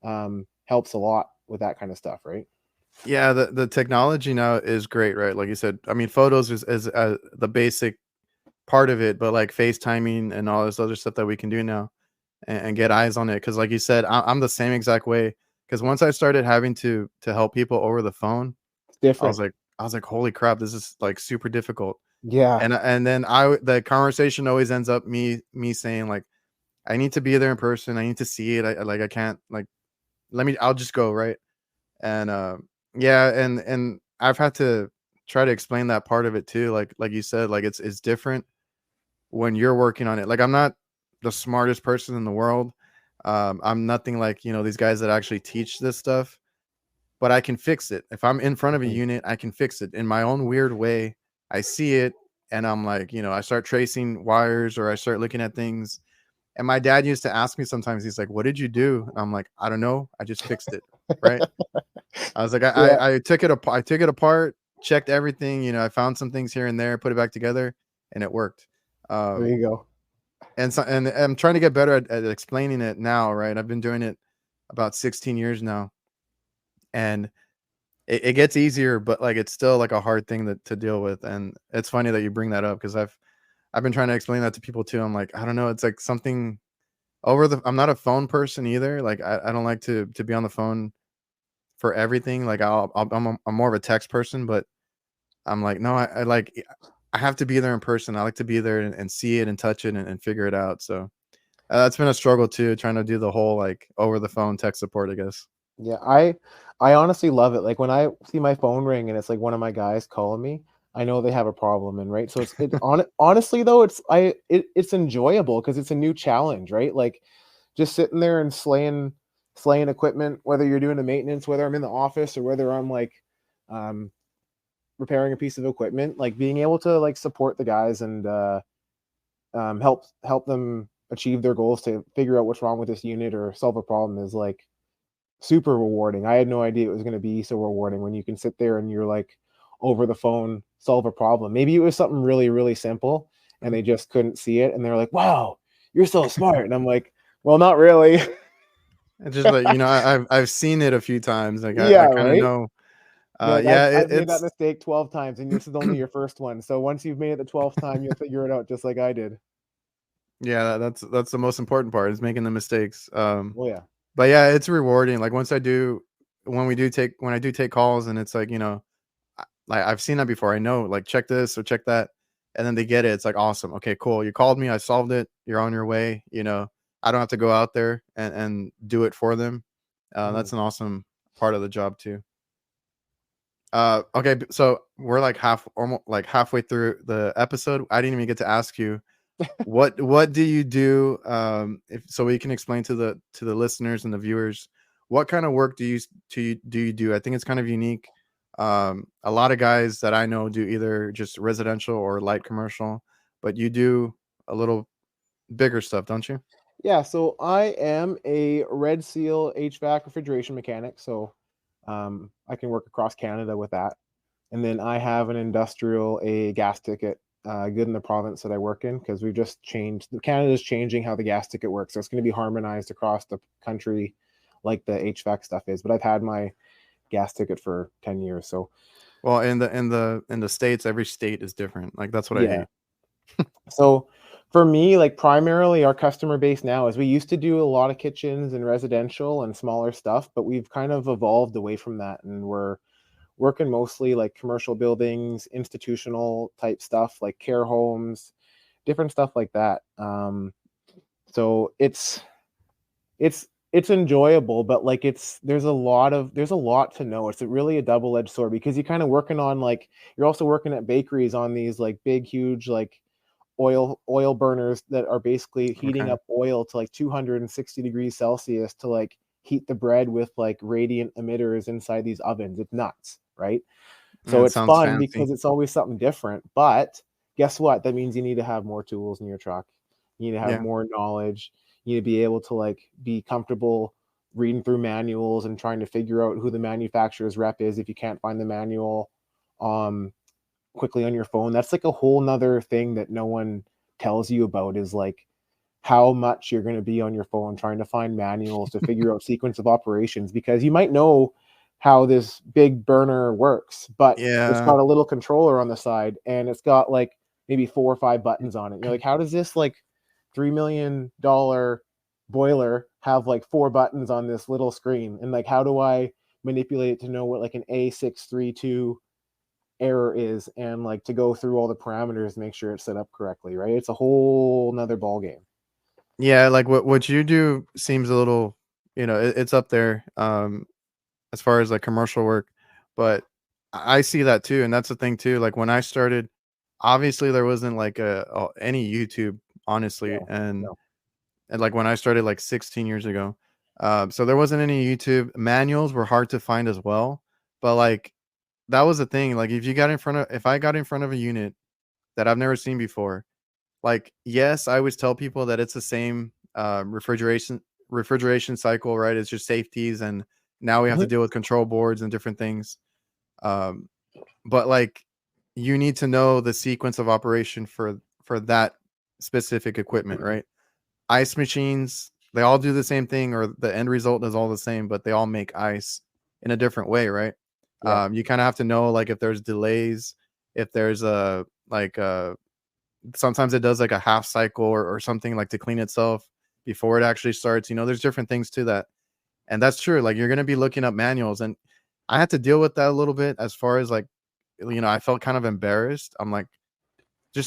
helps a lot with that kind of stuff, right? Yeah, the technology now is great, right? Like you said, I mean, photos is the basic part of it, but like FaceTiming and all this other stuff that we can do now. and get eyes on it. Because like you said, I'm the same exact way. Because once I started having to help people over the phone, It's different. I was like, holy crap, this is like super difficult. Yeah. And then the conversation always ends up me saying like, I need to be there in person. I need to see it. I can't like, I'll just go, right. And yeah, and I've had to try to explain that part of it too. Like you said, like it's different when you're working on it. Like I'm not the smartest person in the world. I'm nothing like, these guys that actually teach this stuff, but I can fix it. If I'm in front of a Mhm. unit, I can fix it in my own weird way. I see it and I'm like, I start tracing wires or I start looking at things. And my dad used to ask me sometimes, he's like, what did you do? And I'm like, I don't know. I just fixed it. Right. I was like, Yeah. I took it apart. I took it apart, checked everything. I found some things here and there, put it back together, and it worked. There Um, you go. and I'm trying to get better at explaining it now. Right, I've been doing it about 16 years now, and it gets easier, but like it's still like a hard thing to deal with. And it's funny that you bring that up because I've been trying to explain that to people too. I'm like, I don't know. It's like something over the. I'm not a phone person either. Like I don't like to be on the phone for everything. Like I'm more of a text person, but I'm like, no, I like, I have to be there in person. I like to be there and see it and touch it and figure it out. So that's been a struggle too, trying to do the whole like over the phone tech support, I guess. Yeah, I honestly love it. Like when I see my phone ring and it's like one of my guys calling me, I know they have a problem, and right. So honestly though, it's enjoyable because it's a new challenge, right? Like just sitting there and slaying equipment, whether you're doing a maintenance, whether I'm in the office or whether I'm like um repairing a piece of equipment, like being able to like support the guys and help them achieve their goals to figure out what's wrong with this unit or solve a problem is like super rewarding. I had no idea it was going to be so rewarding when you can sit there and you're like over the phone solve a problem. Maybe it was something really really simple and Mhm. they just couldn't see it and they're like, "Wow, you're so smart." And I'm like, "Well, not really." It's just like, I've seen it a few times. Like Yeah, I kind of right? know. You're like, Yeah, I've made that it's mistake 12 times and this is only your first one. So once you've made it the 12th time, you'll figure it out just like I did. yeah, that's the most important part is making the mistakes. Well, yeah. But yeah, it's rewarding. Like when I do take calls and it's like, like I've seen that before. I know, like check this or check that, and then they get it. It's like awesome. Okay, cool. You called me. I solved it. You're on your way. I don't have to go out there and do it for them. Mhm. That's an awesome part of the job too. Okay, so we're like almost like halfway through the episode. I didn't even get to ask you what do you do, if so we can explain to the listeners and the viewers what kind of work do you do. I think it's kind of unique. A lot of guys that I know do either just residential or light commercial, but you do a little bigger stuff, don't you? Yeah, so I am a Red Seal HVAC refrigeration mechanic, so I can work across Canada with that. And then I have an industrial, a gas ticket, good in the province that I work in because we've just changed. Canada's changing how the gas ticket works, so it's going to be harmonized across the country, like the HVAC stuff is. But I've had my gas ticket for 10 years, so Well, in the states, every state is different. Like that's what I yeah. hate. So for me, like primarily our customer base now is we used to do a lot of kitchens and residential and smaller stuff, but we've kind of evolved away from that and we're working mostly like commercial buildings, institutional type stuff like care homes, different stuff like that. So it's enjoyable, but like there's a lot to know. It's really a double-edged sword because you're kind of working on like you're also working at bakeries on these like big, huge like oil burners that are basically heating Okay. up oil to like 260 degrees Celsius to like heat the bread with like radiant emitters inside these ovens. It's nuts, right? Yeah, So it it's sounds fun fancy. because it's always something different. But guess what? That means you need to have more tools in your truck. You need to have Yeah. more knowledge. You need to be able to like be comfortable reading through manuals and trying to figure out who the manufacturer's rep is if you can't find the manual um quickly on your phone. That's like a whole nother thing that no one tells you about is like how much you're going to be on your phone trying to find manuals to figure out sequence of operations because you might know how this big burner works, but it's Yeah. got a little controller on the side and it's got like maybe 4 or 5 buttons on it. You're like, how does this like $3 million boiler have like 4 buttons on this little screen, and like how do I manipulate it to know what like an A632 error is, and like to go through all the parameters to make sure it's set up correctly, right? It's a whole nother ball game. Yeah, like what you do seems a little, it's up there as far as like commercial work, but I see that too, and that's the thing too. Like when I started, obviously there wasn't like any YouTube, honestly, No, and no. like when I started like 16 years ago, so there wasn't any YouTube. Manuals were hard to find as well, but like that was the thing. Like if I got in front of a unit that I've never seen before, like, yes, I always tell people that it's the same, refrigeration cycle, right? It's just safeties, and now we have to Mhm. deal with control boards and different things. Um, but, like, you need to know the sequence of operation for that specific equipment, right? Ice machines, they all do the same thing, or the end result is all the same, but they all make ice in a different way, right? Yeah. You kinda have to know, like, if there's delays, if there's sometimes it does like a half cycle or something like to clean itself before it actually starts. There's different things to that. And that's true. Like you're going to be looking up manuals. And I had to deal with that a little bit as far as like, I felt kind of embarrassed. I'm like, you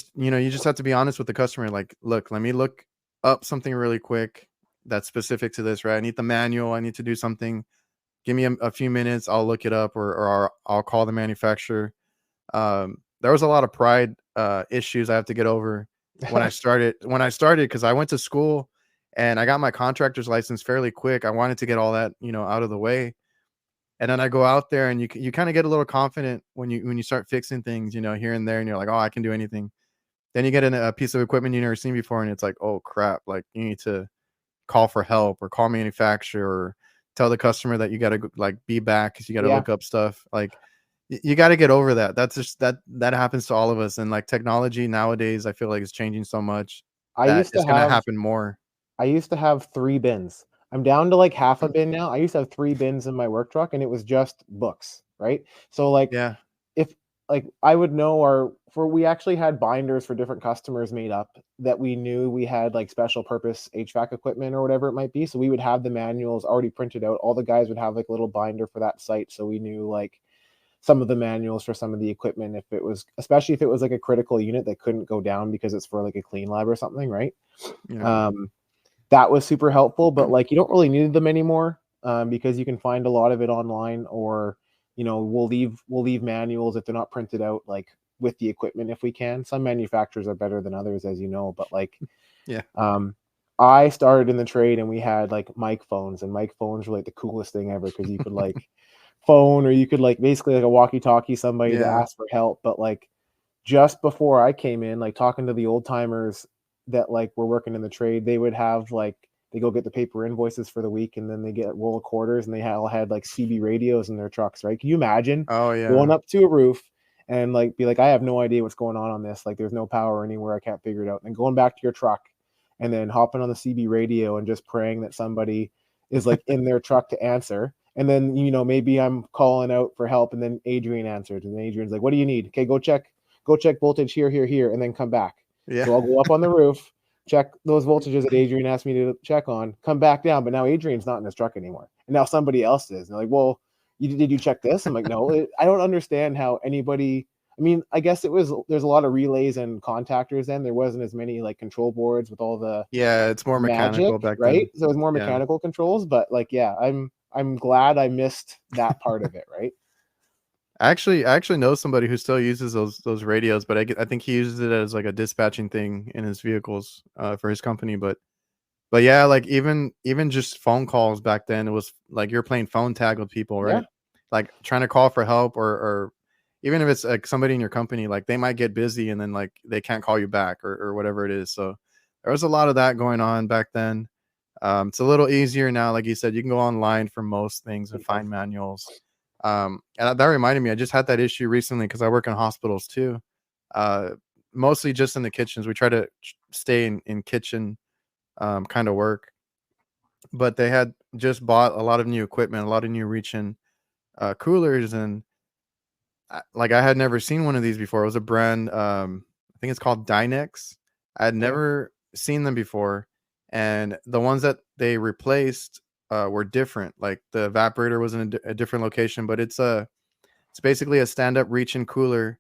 just have to be honest with the customer. Like, look, let me look up something really quick that's specific to this, right? I need the manual. I need to do something. Give me a few minutes. I'll look it up or I'll call the manufacturer. There was a lot of pride issues I have to get over when I started because I went to school and I got my contractor's license fairly quick. I wanted to get all that out of the way, and then I go out there and you kind of get a little confident when you start fixing things here and there, and you're like, oh, I can do anything. Then you get a piece of equipment you never seen before, and it's like, oh crap, like you need to call for help or call manufacturer or tell the customer that you got to like be back because you got to Yeah. look up stuff. Like you got to get over that. That's just that happens to all of us. And like technology nowadays, I feel like it's changing so much I that used to it's gonna have happen more. I used to have 3 bins. I'm down to like half a bin now. I used to have 3 bins in my work truck, and it was just books, right? So like Yeah, if like I would know our for we actually had binders for different customers made up that we knew we had like special purpose HVAC equipment or whatever it might be. So we would have the manuals already printed out. All the guys would have like a little binder for that site. So we knew like some of the manuals for some of the equipment if it was, especially if it was like a critical unit that couldn't go down because it's for like a clean lab or something, right? yeah, Um, that was super helpful, but like you don't really need them anymore, because you can find a lot of it online, or we'll leave manuals if they're not printed out like with the equipment if we can. Some manufacturers are better than others, as you know, but like yeah, um, I started in the trade and we had like mic phones, and mic phones were like the coolest thing ever because you could like phone, or you could like basically like a walkie-talkie somebody to yeah. ask for help. But like just before I came in, like talking to the old timers that like were working in the trade, they would have like they go get the paper invoices for the week, and then they get a roll of quarters, and they all had like CB radios in their trucks, right? Can you imagine Oh going yeah, up to a roof and like be like, I have no idea what's going on this. Like there's no power anywhere. I can't figure it out. And going back to your truck and then hopping on the CB radio and just praying that somebody is like in their truck to answer. And then, maybe I'm calling out for help, and then Adrian answers, and Adrian's like, what do you need? Okay, go check voltage here, here, here, and then come back. yeah, So I'll go up on the roof, check those voltages that Adrian asked me to check on, come back down. But now Adrian's not in his truck anymore. And now somebody else is. And they're like, well, did you check this? I'm like, no, I don't understand how anybody. I mean, I guess there's a lot of relays and contactors then. There wasn't as many like control boards with all the yeah. It's more magic, mechanical back right? then. So it was more Yeah. mechanical controls, but like, yeah, I'm glad I missed that part of it, right? I actually know somebody who still uses those radios, but I think he uses it as like a dispatching thing in his vehicles for his company. But yeah, like even just phone calls back then, it was like you're playing phone tag with people, Yeah. right? Like trying to call for help or even if it's like somebody in your company, like they might get busy and then like they can't call you back or whatever it is. So there was a lot of that going on back then. It's a little easier now, like you said, you can go online for most things and Yeah. find manuals. And that reminded me, I just had that issue recently because I work in hospitals too. Uh, Mostly just in the kitchens. We try to stay in kitchen kind of work, but they had just bought a lot of new equipment, a lot of new reach-in coolers, and like I had never seen one of these before. It was a brand, I think it's called Dynex. I had Okay. never seen them before, and the ones that they replaced were different. Like the evaporator was in a different location, but it's basically a stand-up reach-in cooler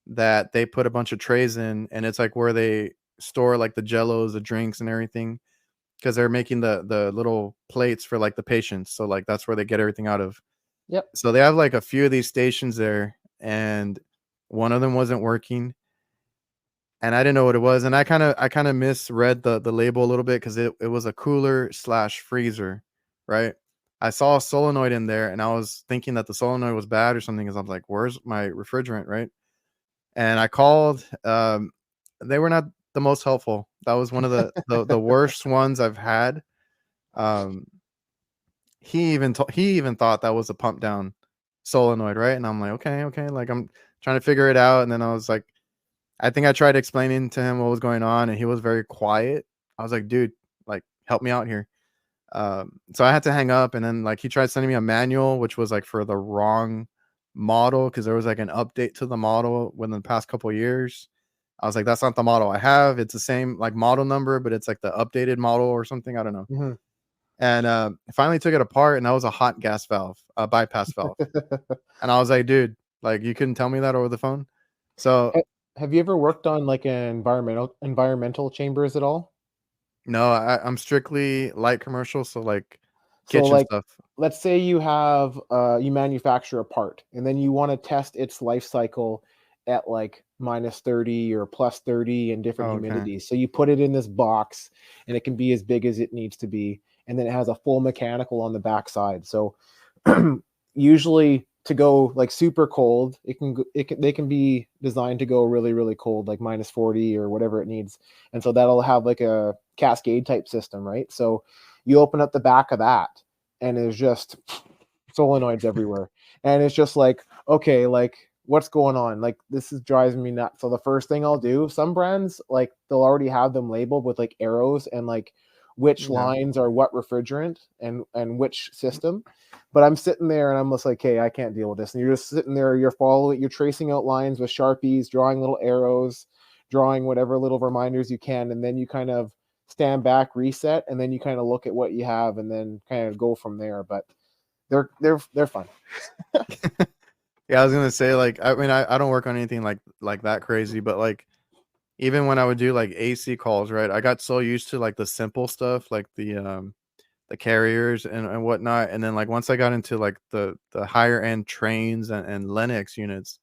that they put a bunch of trays in, and it's like where they store like the jellos, the drinks, and everything, because they're making the little plates for like the patients. So like that's where they get everything out of. Yep. So they have like a few of these stations there, and one of them wasn't working, and I didn't know what it was, and I kind of misread the label a little bit because it was a cooler slash freezer, right? I saw a solenoid in there, and I was thinking that the solenoid was bad or something, because I'm like, "Where's my refrigerant?" Right? And I called. They were not the most helpful. That was one of the worst ones I've had. Um, he even thought that was a pump down solenoid, right? And I'm like, okay, okay, like I'm trying to figure it out, and then I was like, I think I tried explaining to him what was going on, and he was very quiet. I was like, dude, like help me out here. So I had to hang up, and then like he tried sending me a manual, which was like for the wrong model, because there was like an update to the model within the past couple years. I was like, that's not the model I have. It's the same like model number, but it's like the updated model or something. I don't know. Hmm. And I finally took it apart, and that was a hot gas valve, a bypass valve. And I was like, dude, like you couldn't tell me that over the phone. So Have you ever worked on like environmental chambers at all? no, I'm strictly light commercial, so like So kitchen like, stuff. let's say you manufacture a part and then you want to test its life cycle at like -30 or +30 in different Oh, okay. humidities. So you put it in this box and it can be as big as it needs to be, and then it has a full mechanical on the backside. So usually to go like super cold, they can be designed to go really really cold, like -40 or whatever it needs. And so that'll have like a cascade type system, right? So you open up the back of that and it's just solenoids everywhere. And it's just like, okay, like what's going on? Like this is driving me nuts. So the first thing I'll do, some brands like they'll already have them labeled with like arrows and like which Yeah. lines are what refrigerant and which system. But I'm sitting there and I'm just like, hey, I can't deal with this. And you're just sitting there, you're following, you're tracing out lines with Sharpies, drawing little arrows, drawing whatever little reminders you can, and then you kind of stand back, reset, and then you kind of look at what you have and then kind of go from there. But they're fun. Yeah, I was gonna say, like, I mean, I don't work on anything like that crazy, but like even when I would do like AC calls, right? I got so used to like the simple stuff, like the carriers and whatnot. And then like once I got into like the higher end trains and Linux units,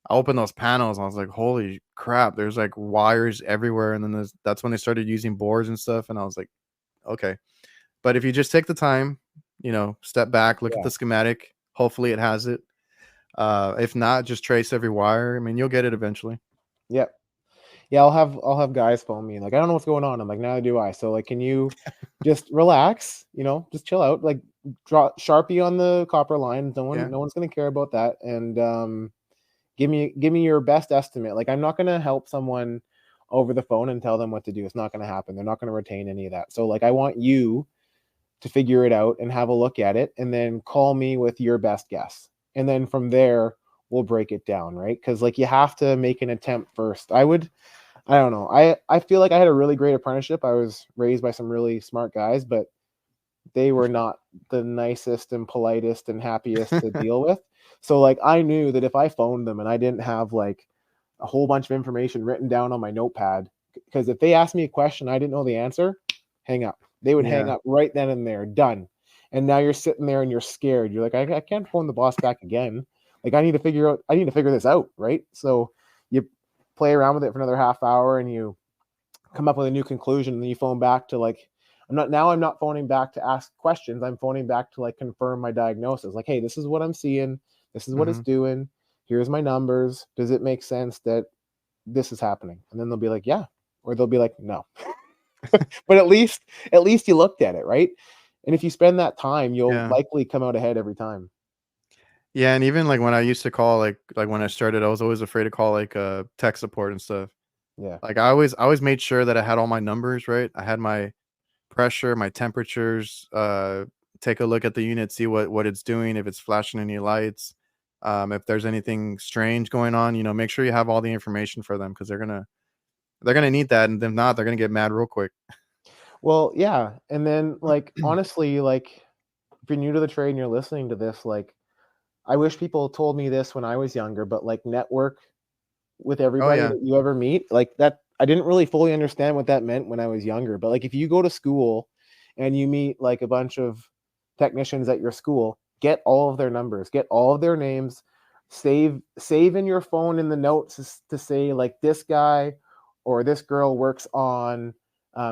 I opened those panels and I was like, holy crap, there's like wires everywhere. And then that's when they started using boards and stuff. And I was like, okay. But if you just take the time, step back, look at Yeah. the schematic, hopefully it has it. If not, just trace every wire. I mean, you'll get it eventually. Yep. Yeah, I'll have guys phone me like, I don't know what's going on. I'm like, neither do I. So like, can you just relax, just chill out, like draw Sharpie on the copper lines. Yeah. No one's gonna care about that. And give me your best estimate. Like I'm not gonna help someone over the phone and tell them what to do. It's not gonna happen. They're not gonna retain any of that. So like I want you to figure it out and have a look at it and then call me with your best guess. And then from there we'll break it down, right? Cuz like you have to make an attempt first. I don't know. I feel like I had a really great apprenticeship. I was raised by some really smart guys, but they were not the nicest and politest and happiest to deal with. So like I knew that if I phoned them and I didn't have like a whole bunch of information written down on my notepad, because if they asked me a question I didn't know the answer, hang up. They would hang Yeah. up right then and there, done. And now you're sitting there and you're scared. You're like, I can't phone the boss back again. Like I need to figure this out, right? So you play around with it for another half hour and you come up with a new conclusion, and then you phone back to like, I'm not phoning back to ask questions. I'm phoning back to like confirm my diagnosis. Like, hey, this is what I'm seeing. This is what it's Hmm. doing. Here's my numbers. Does it make sense that this is happening? And then they'll be like, yeah, or they'll be like, no. But at least you looked at it, right? And if you spend that time, you'll Yeah. likely come out ahead every time. Yeah. And even like when I used to call, like when I started, I was always afraid to call like tech support and stuff. Yeah. Like I always made sure that I had all my numbers right. I had my pressure, my temperatures, take a look at the unit, see what it's doing, if it's flashing any lights, if there's anything strange going on, make sure you have all the information for them, because they're gonna need that, and if not, they're gonna get mad real quick. Well, yeah. And then like honestly, like if you're new to the trade and you're listening to this, like I wish people told me this when I was younger, but like network with Oh everybody yeah, that you ever meet. Like that, I didn't really fully understand what that meant when I was younger. But like if you go to school and you meet like a bunch of technicians at your school, get all of their numbers, get all of their names, save in your phone in the notes to say like this guy or this girl works on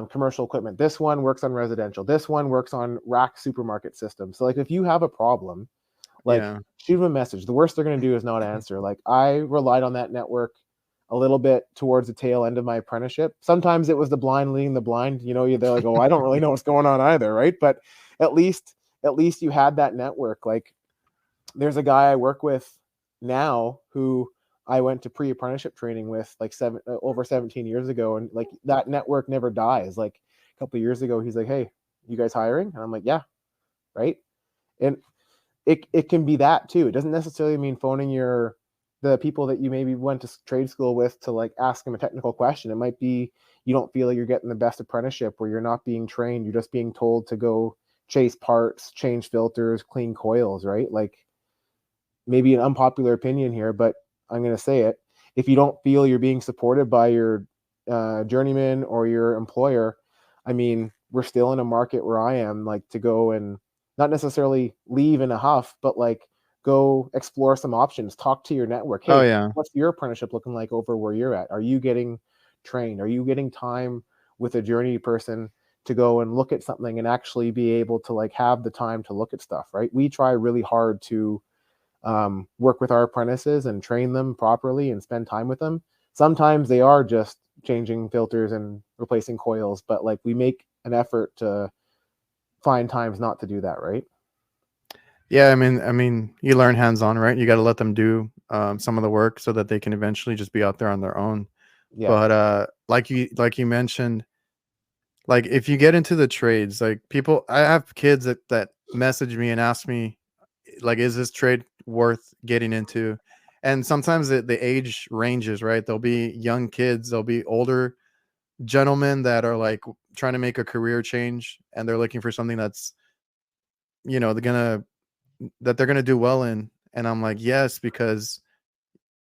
commercial equipment. This one works on residential. This one works on rack supermarket systems. So like if you have a problem, like yeah. shoot them a message. The worst they're going to do is not answer. Like I relied on that network a little bit towards the tail end of my apprenticeship. Sometimes it was the blind leading the blind. You know, they're like, oh, I don't really know what's going on either, right? But at least you had that network. Like there's a guy I work with now who I went to pre-apprenticeship training with like over 17 years ago, and like that network never dies. Like a couple of years ago, he's like, hey, you guys hiring? And I'm like, yeah, right. And it can be that too. It doesn't necessarily mean phoning the people that you maybe went to trade school with to like ask them a technical question. It might be you don't feel like you're getting the best apprenticeship, where you're not being trained, you're just being told to go chase parts, change filters, clean coils, right? Like maybe an unpopular opinion here, but I'm going to say it. If you don't feel you're being supported by your journeyman or your employer, I mean, we're still in a market where I am, like to go and not necessarily leave in a huff, but like go explore some options, talk to your network. Oh Hey, yeah. what's your apprenticeship looking like over where you're at? Are you getting trained? Are you getting time with a journey person to go and look at something and actually be able to like have the time to look at stuff, right? We try really hard to work with our apprentices and train them properly and spend time with them. Sometimes they are just changing filters and replacing coils, but like we make an effort to find times not to do that, right? Yeah, I mean, you learn hands-on, right? You got to let them do some of the work so that they can eventually just be out there on their own. Yeah, But like you mentioned, like if you get into the trades, like people, I have kids that message me and ask me, like, is this trade worth getting into? And sometimes the age ranges, right? There'll be young kids, there'll be older gentlemen that are like trying to make a career change, and they're looking for something that's, they're gonna do well in. And I'm like, yes, because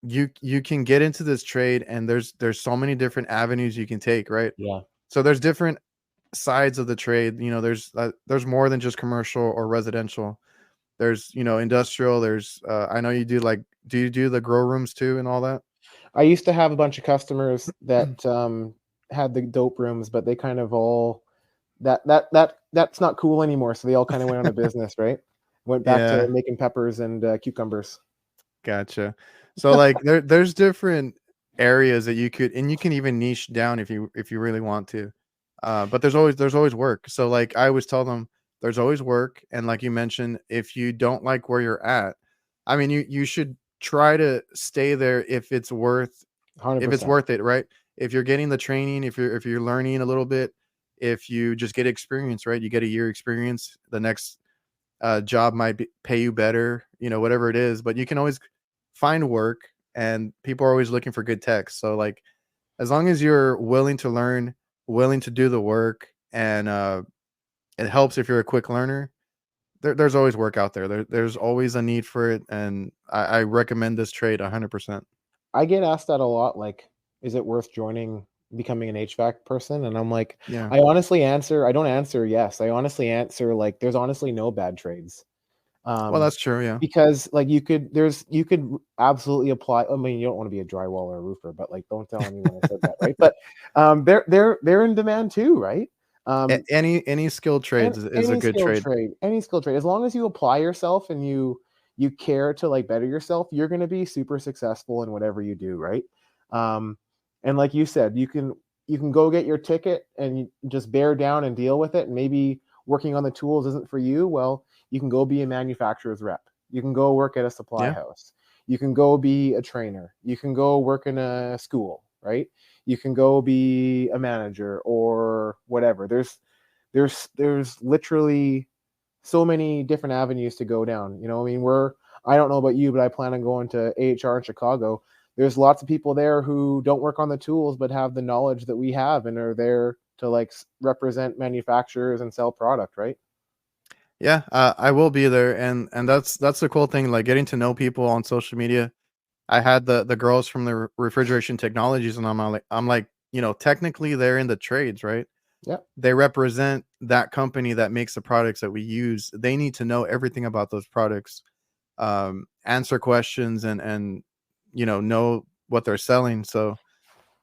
you can get into this trade, and there's so many different avenues you can take, right? yeah. So there's different sides of the trade. There's more than just commercial or residential. There's industrial. There's I know you do, like, do you do the grow rooms too and all that? I used to have a bunch of customers that had the dope rooms, but they kind of all that's not cool anymore. So they all kind of went out of business, right? Went back to Yeah, making peppers and cucumbers. gotcha. So like there's different areas that you could, and you can even niche down if you really want to. But there's always work. So like I always tell them there's always work. And like you mentioned, if you don't like where you're at, I mean you should try to stay there if it's 100%. worth it, right? If you're getting the training, if you're learning a little bit, if you just get experience, right? You get a year experience, the next job might pay you better, whatever it is, but you can always find work, and people are always looking for good techs. So like as long as you're willing to learn, willing to do the work, and it helps if you're a quick learner, there's always work out there. There's always a need for it, and I recommend this trade 100%. I get asked that a lot, like, is it worth joining, becoming an HVAC person? And I'm like, Yeah. I don't answer yes. I honestly answer like there's honestly no bad trades. Well, Um, that's true. Yeah. because like you could absolutely apply. I mean, you don't want to be a drywall or a roofer, but like don't tell anyone I said that, right? But they're in demand too, right? Um, Any skilled trades is a good trade. any skilled trade, as long as you apply yourself and you care to like better yourself, you're going to be super successful in whatever you do, right? um and like you said, you can go get your ticket and you just bear down and deal with it, and maybe working on the tools isn't for you. Well, you can go be a manufacturer's rep, you can go work at a supply Yeah. house, you can go be a trainer, you can go work in a school, right? You can go be a manager or whatever. There's literally so many different avenues to go down. You know, I mean, I don't know about you, but I plan on going to AHR in Chicago. There's lots of people there who don't work on the tools but have the knowledge that we have and are there to like represent manufacturers and sell product, right? Yeah, I will be there, and that's the cool thing, like getting to know people on social media. I had the girls from the refrigeration technologies, and I'm like, technically they're in the trades, right? Yeah. They represent that company that makes the products that we use. They need to know everything about those products, answer questions, and know what they're selling. So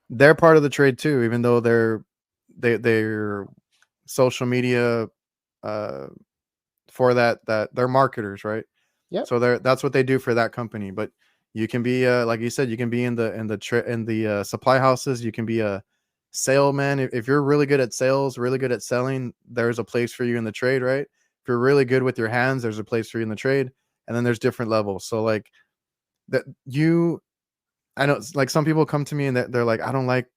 they're part of the trade too, even though they're social media uh, for that they're marketers, right? Yep. So that's what they do for that company. But you can be, like you said, you can be in the supply houses. You can be a salesman if you're really good at sales, really good at selling. There's a place for you in the trade, right? If you're really good with your hands, there's a place for you in the trade. And then there's different levels. So like that you, I know like some people come to me and they're like, I don't like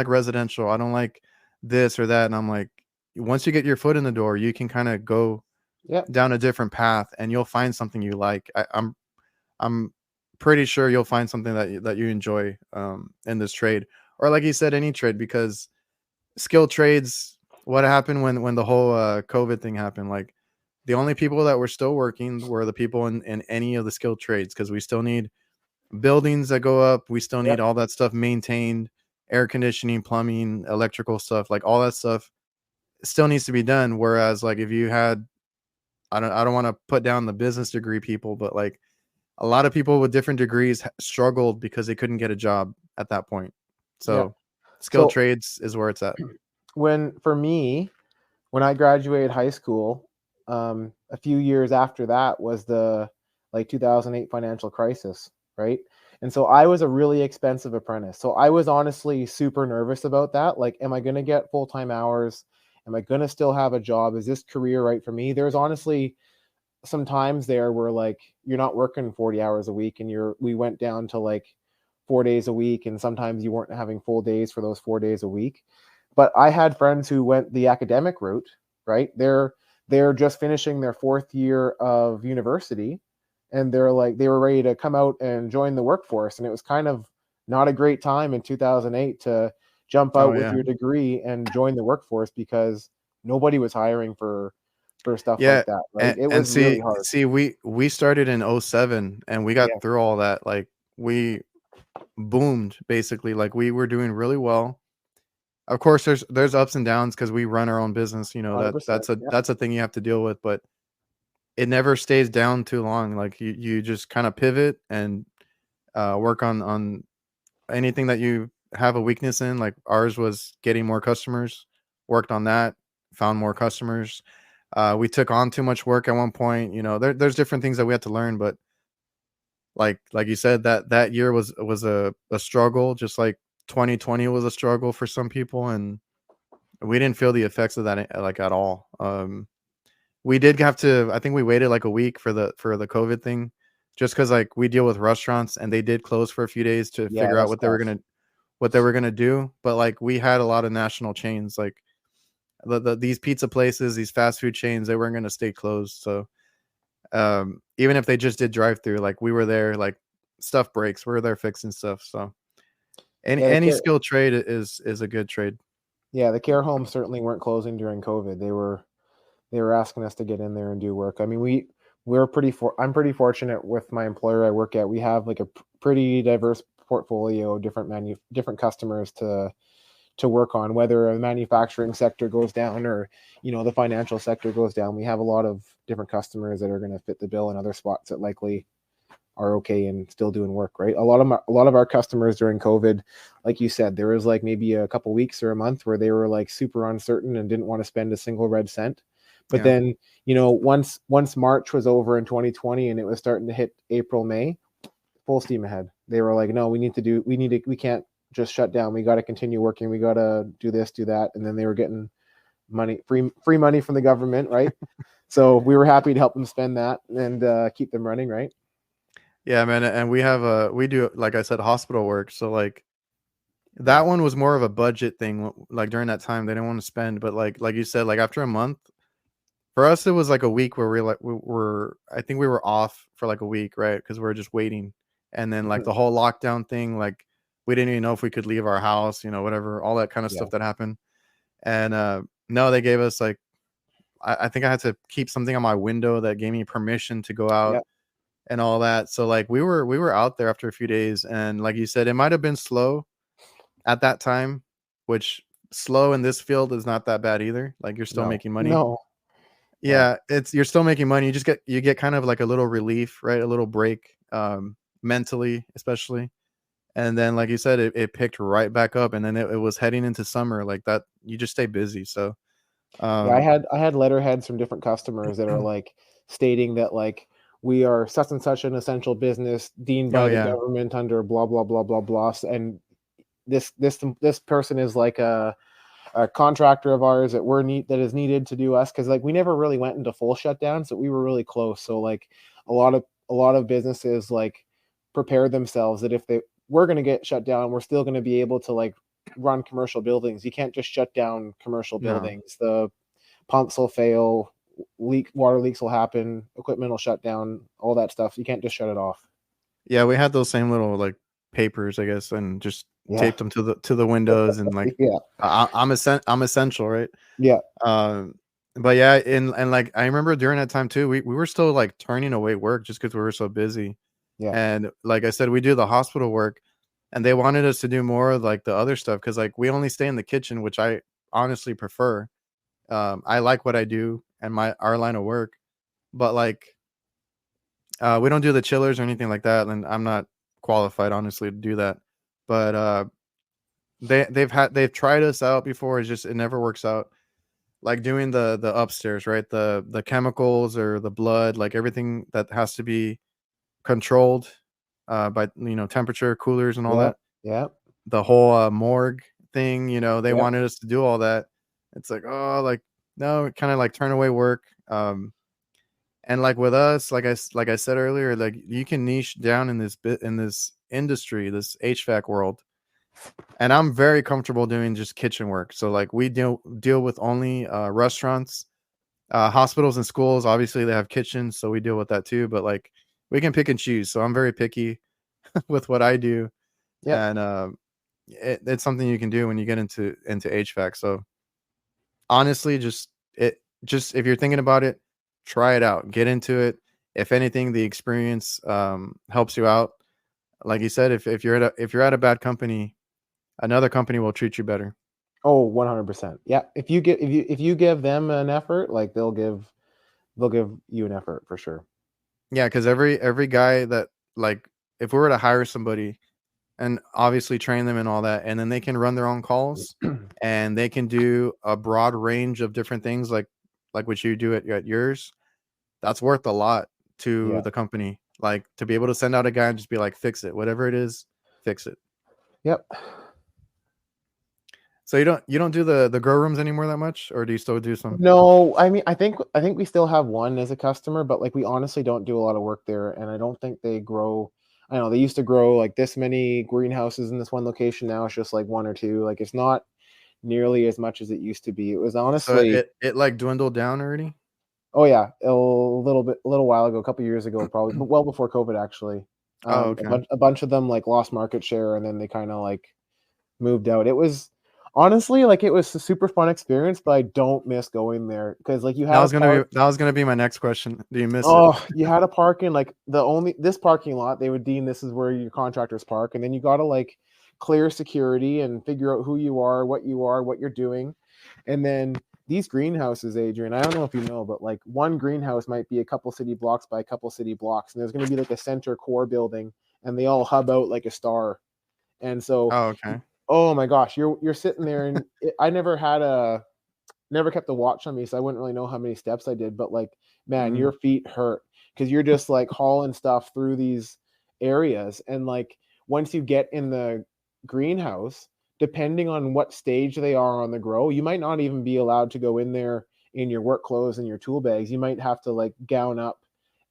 residential. I don't like this or that. And I'm like, once you get your foot in the door, you can kind of go Yep. down a different path and you'll find something you like. I'm pretty sure you'll find something that you enjoy in this trade, or like you said, any trade, because skilled trades. What happened when the whole COVID thing happened? Like the only people that were still working were the people in any of the skilled trades, because we still need buildings that go up. We still need Yep. all that stuff maintained, air conditioning, plumbing, electrical stuff, like all that stuff still needs to be done. Whereas like if you had, I don't want to put down the business degree people, but like a lot of people with different degrees struggled because they couldn't get a job at that point. Yep. So skilled So trades is where it's at. for me, when I graduated high school, a few years after that was the like 2008 financial crisis, right? And so I was a really expensive apprentice. So I was honestly super nervous about that. Like, am I going to get full time hours? Am I going to still have a job? Is this career right for me? There's honestly some times there where like you're not working 40 hours a week and we went down to like 4 days a week, and sometimes you weren't having full days for those 4 days a week. But I had friends who went the academic route, right? They're just finishing their fourth year of university, and they were ready to come out and join the workforce, and it was kind of not a great time in 2008 to jump Oh out with yeah. your degree and join the workforce because nobody was hiring for stuff Yeah. like that, right? It And was really see hard. see we started in '07 and we got Yeah, through all that. Like we boomed basically. Like we were doing really well. Of course there's ups and downs because we run our own business, that 100%. that's a Yeah, that's a thing you have to deal with, but it never stays down too long. Like you just kind of pivot and work on anything that you have a weakness in. Like ours was getting more customers, worked on that, found more customers. We took on too much work at one point. There's different things that we had to learn, but like you said, that year was a struggle, just like 2020 was a struggle for some people, and we didn't feel the effects of that like at all. We did have to. I think we waited like a week for the COVID thing, just because like we deal with restaurants and they did close for a few days to yeah, figure out that's what they were tough. gonna do. But like we had a lot of national chains, like these pizza places, these fast food chains, they weren't gonna stay closed. So even if they just did drive through, like we were there, like stuff breaks, we were there fixing stuff. So any Yeah, the any care skill trade is a good trade. yeah, the care homes certainly weren't closing during COVID. They were asking us to get in there and do work. I mean, I'm pretty fortunate with my employer I work at. We have like a pretty diverse portfolio of different customers to work on, whether a manufacturing sector goes down or the financial sector goes down. We have a lot of different customers that are going to fit the bill in other spots that likely are okay and still doing work, right? A lot of our customers during COVID, like you said, there was like maybe a couple weeks or a month where they were like super uncertain and didn't want to spend a single red cent. But Yeah. then, once March was over in 2020 and it was starting to hit April, May, full steam ahead. They were like, no, we can't just shut down. We got to continue working. We got to do this, do that. And then they were getting free money from the government, right? So we were happy to help them spend that and keep them running, right? Yeah, man. And we do, like I said, hospital work. So like that one was more of a budget thing. Like during that time, they didn't want to spend, but like you said, like after a month, for us, it was like a week where I think we were off for like a week, right? Because we were just waiting. And then like Mhm. the whole lockdown thing, like we didn't even know if we could leave our house, whatever, all that kind of Yeah. stuff that happened. And no, they gave us like I think I had to keep something on my window that gave me permission to go out Yeah. and all that. So like we were out there after a few days, and like you said, it might have been slow at that time, which slow in this field is not that bad either. Like you're still No. making money. No. Yeah. Yeah, it's you're still making money. You get kind of like a little relief, right? A little break, mentally, especially. And then, like you said, it picked right back up, and then it was heading into summer like that. You just stay busy. So, Yeah, um, I had letterheads from different customers that are like stating that like we are such and such an essential business deemed oh by the yeah, government under blah blah blah blah blah. And this person is like a contractor of ours that is needed to do us, because like we never really went into full shutdown, so we were really close. So like a lot of businesses like prepare themselves that if they we're going to get shut down, we're still going to be able to like run commercial buildings. You can't just shut down commercial no, buildings. The pumps will fail, water leaks will happen, equipment will shut down, all that stuff. You can't just shut it off. yeah, we had those same little like papers, I guess, and just Yeah. taped them to the windows, and like Yeah. I'm essential, right? Yeah. Um, but yeah, and like I remember during that time too, we were still like turning away work just because we were so busy. Yeah. And like I said, we do the hospital work, and they wanted us to do more of like the other stuff because like we only stay in the kitchen, which I honestly prefer. I like what I do and our line of work, but like we don't do the chillers or anything like that, and I'm not qualified honestly to do that. But they've tried us out before. It's just it never works out. Like doing the upstairs, right? The chemicals or the blood, like everything that has to be controlled by temperature, coolers, and all Yeah. that. Yeah. The whole morgue thing, they Yeah. wanted us to do all that. It's like, oh, like no, kind of like turn away work. And like with us, like I said earlier, like you can niche down in this industry, this HVAC world, and I'm very comfortable doing just kitchen work. So like we deal with only restaurants, hospitals, and schools. Obviously, they have kitchens, so we deal with that too. But like we can pick and choose. So I'm very picky with what I do, Yep. and it's something you can do when you get into HVAC. So honestly, just if you're thinking about it, try it out, get into it. If anything, the experience helps you out. Like you said, if you're at a bad company, another company will treat you better. Oh, 100%. Yeah. If you give them an effort, like they'll give you an effort for sure. Yeah, because every guy that like if we were to hire somebody and obviously train them and all that, and then they can run their own calls and they can do a broad range of different things like what you do at yours, that's worth a lot to Yeah. the company. Like to be able to send out a guy and just be like, fix it, whatever it is, fix it. Yep. So you don't do the grow rooms anymore that much, or do you still do some? No, I mean, I think we still have one as a customer, but like we honestly don't do a lot of work there, and I don't think they grow. I know they used to grow like this many greenhouses in this one location. Now it's just like one or two. Like it's not nearly as much as it used to be. It was So honestly, it like dwindled down already. oh yeah, a little while ago, a couple years ago, probably, but well before COVID actually. Oh, A okay. bunch of them like lost market share, and then they kind of like moved out. It was honestly like it was a super fun experience, but I don't miss going there because like you That had a was gonna park. be that was gonna be my next question. Do you miss it? Oh, you had a parking like this parking lot, they would deem this is where your contractors park, and then you got to like clear security and figure out who you are, what you're doing. And then these greenhouses, Adrian, I don't know if you know, but like one greenhouse might be a couple city blocks by a couple city blocks, and there's going to be like a center core building, and they all hub out like a star. And so, Oh, okay. oh my gosh, you're sitting there, and I never kept a watch on me, so I wouldn't really know how many steps I did. But like, man, Mm. your feet hurt because you're just like hauling stuff through these areas. And like, once you get in the greenhouse, depending on what stage they are on the grow, you might not even be allowed to go in there in your work clothes and your tool bags. You might have to like gown up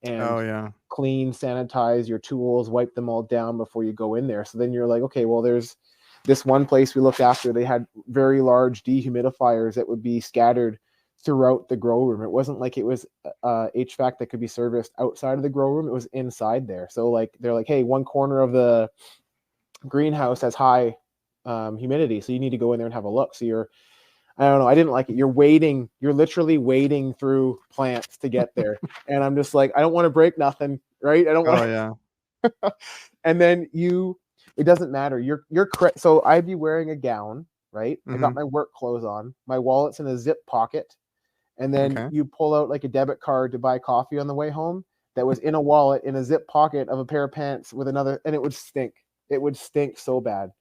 Oh and yeah. clean, sanitize your tools, wipe them all down before you go in there. So then you're like, okay, well, there's this one place we looked after, they had very large dehumidifiers that would be scattered throughout the grow room. It wasn't like it was HVAC that could be serviced outside of the grow room. It was inside there. So like they're like, hey, one corner of the greenhouse has high humidity, so you need to go in there and have a look. So I don't know. I didn't like it. You're waiting. You're literally wading through plants to get there. And I'm just like, I don't want to break nothing, right? I don't want Oh yeah. to. And then it doesn't matter. So I'd be wearing a gown, right? I got Mm-hmm. my work clothes on. My wallet's in a zip pocket. And then Okay. you pull out like a debit card to buy coffee on the way home that was in a wallet in a zip pocket of a pair of pants with another, and it would stink. It would stink so bad.